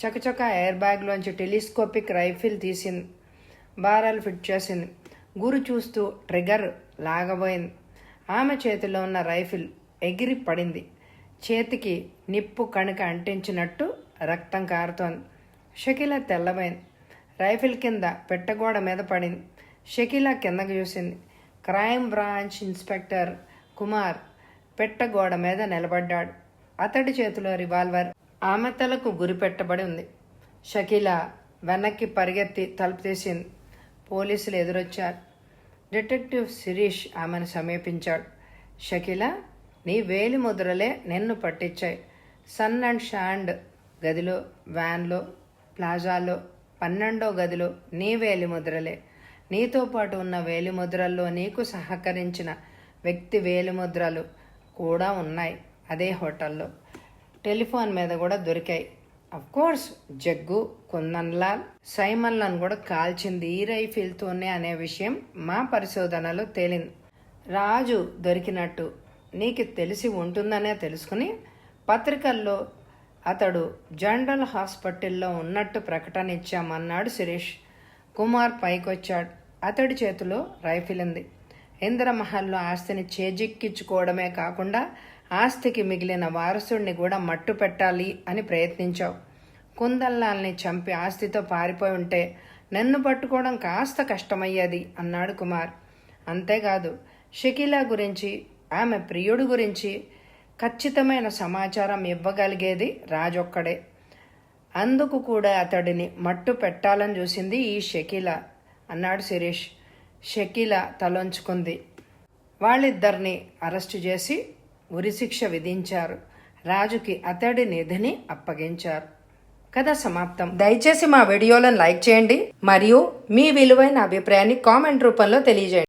A: చకచక ఎయిర్ బ్యాగ్లోంచి టెలిస్కోపిక్ రైఫిల్ తీసింది. బారాలు ఫిట్ చేసింది. గురి చూస్తూ ట్రిగర్ లాగబోయింది. ఆమె చేతిలో ఉన్న రైఫిల్ ఎగిరి పడింది. చేతికి నిప్పు కణిక అంటించినట్టు రక్తం కారుతోంది. షకీలా తెల్లబోయింది. రైఫిల్ కింద పెట్టగోడ మీద పడింది. షకీలా కిందకు చూసింది. క్రైమ్ బ్రాంచ్ ఇన్స్పెక్టర్ కుమార్ పెట్టగోడ మీద నిలబడ్డాడు. అతడి చేతిలో రివాల్వర్ ఆమె తలకు గురి పెట్టబడి ఉంది. షకీలా వెనక్కి పరిగెత్తి తలుపు తీసింది. పోలీసులు ఎదురొచ్చారు. డిటెక్టివ్ శిరీష్ ఆమెను సమీపించాడు. షకీలా, నీ వేలి ముద్రలే నిన్ను పట్టించాయి. సన్ అండ్ షాండ్ గదిలో, వ్యాన్లో, ప్లాజాలో, 12వ గదిలో నీ వేలి ముద్రలే. నీతో పాటు ఉన్న వేలి ముద్రల్లో నీకు సహకరించిన వ్యక్తి వేలి ముద్రలు కూడా ఉన్నాయి అదే హోటల్లో. టెలిఫోన్ మీద కూడా దొరికాయి. కోర్స్ జగ్గు, కుందన్లాల్, సైమన్లను కూడా కాల్చింది ఈ రైఫిల్తోనే అనే విషయం మా పరిశోధనలో తేలింది. రాజు దొరికినట్టు నీకు తెలిసి ఉంటుందనే తెలుసుకుని పత్రికల్లో అతడు జనరల్ హాస్పిటల్లో ఉన్నట్టు ప్రకటన ఇచ్చామన్నాడు శిరీష్. కుమార్ పైకొచ్చాడు. అతడి చేతిలో రైఫిల్ ఉంది. ఇంద్రమహల్లో ఆస్తిని చేజిక్కించుకోవడమే కాకుండా ఆస్తికి మిగిలిన వారసుడిని కూడా మట్టు పెట్టాలి అని ప్రయత్నించావు. కుందన్లాల్ని చంపి ఆస్తితో పారిపోయి ఉంటే నన్ను పట్టుకోవడం కాస్త కష్టమయ్యేది అన్నాడు కుమార్. అంతేకాదు, షకీలా గురించి, ఆమె ప్రియుడు గురించి ఖచ్చితమైన సమాచారం ఇవ్వగలిగేది రాజొక్కడే. అందుకు కూడా అతడిని మట్టు పెట్టాలని చూసింది ఈ షకీల అన్నాడు శిరీష్. షకీల తలొంచుకుంది. వాళ్ళిద్దరిని అరెస్టు చేసి ఉరిశిక్ష విధించారు. రాజుకి అతడి నిధిని అప్పగించారు. కథ సమాప్తం. దయచేసి మా వీడియోలను లైక్ చేయండి మరియు మీ విలువైన అభిప్రాయాన్ని కామెంట్ రూపంలో తెలియజేయండి.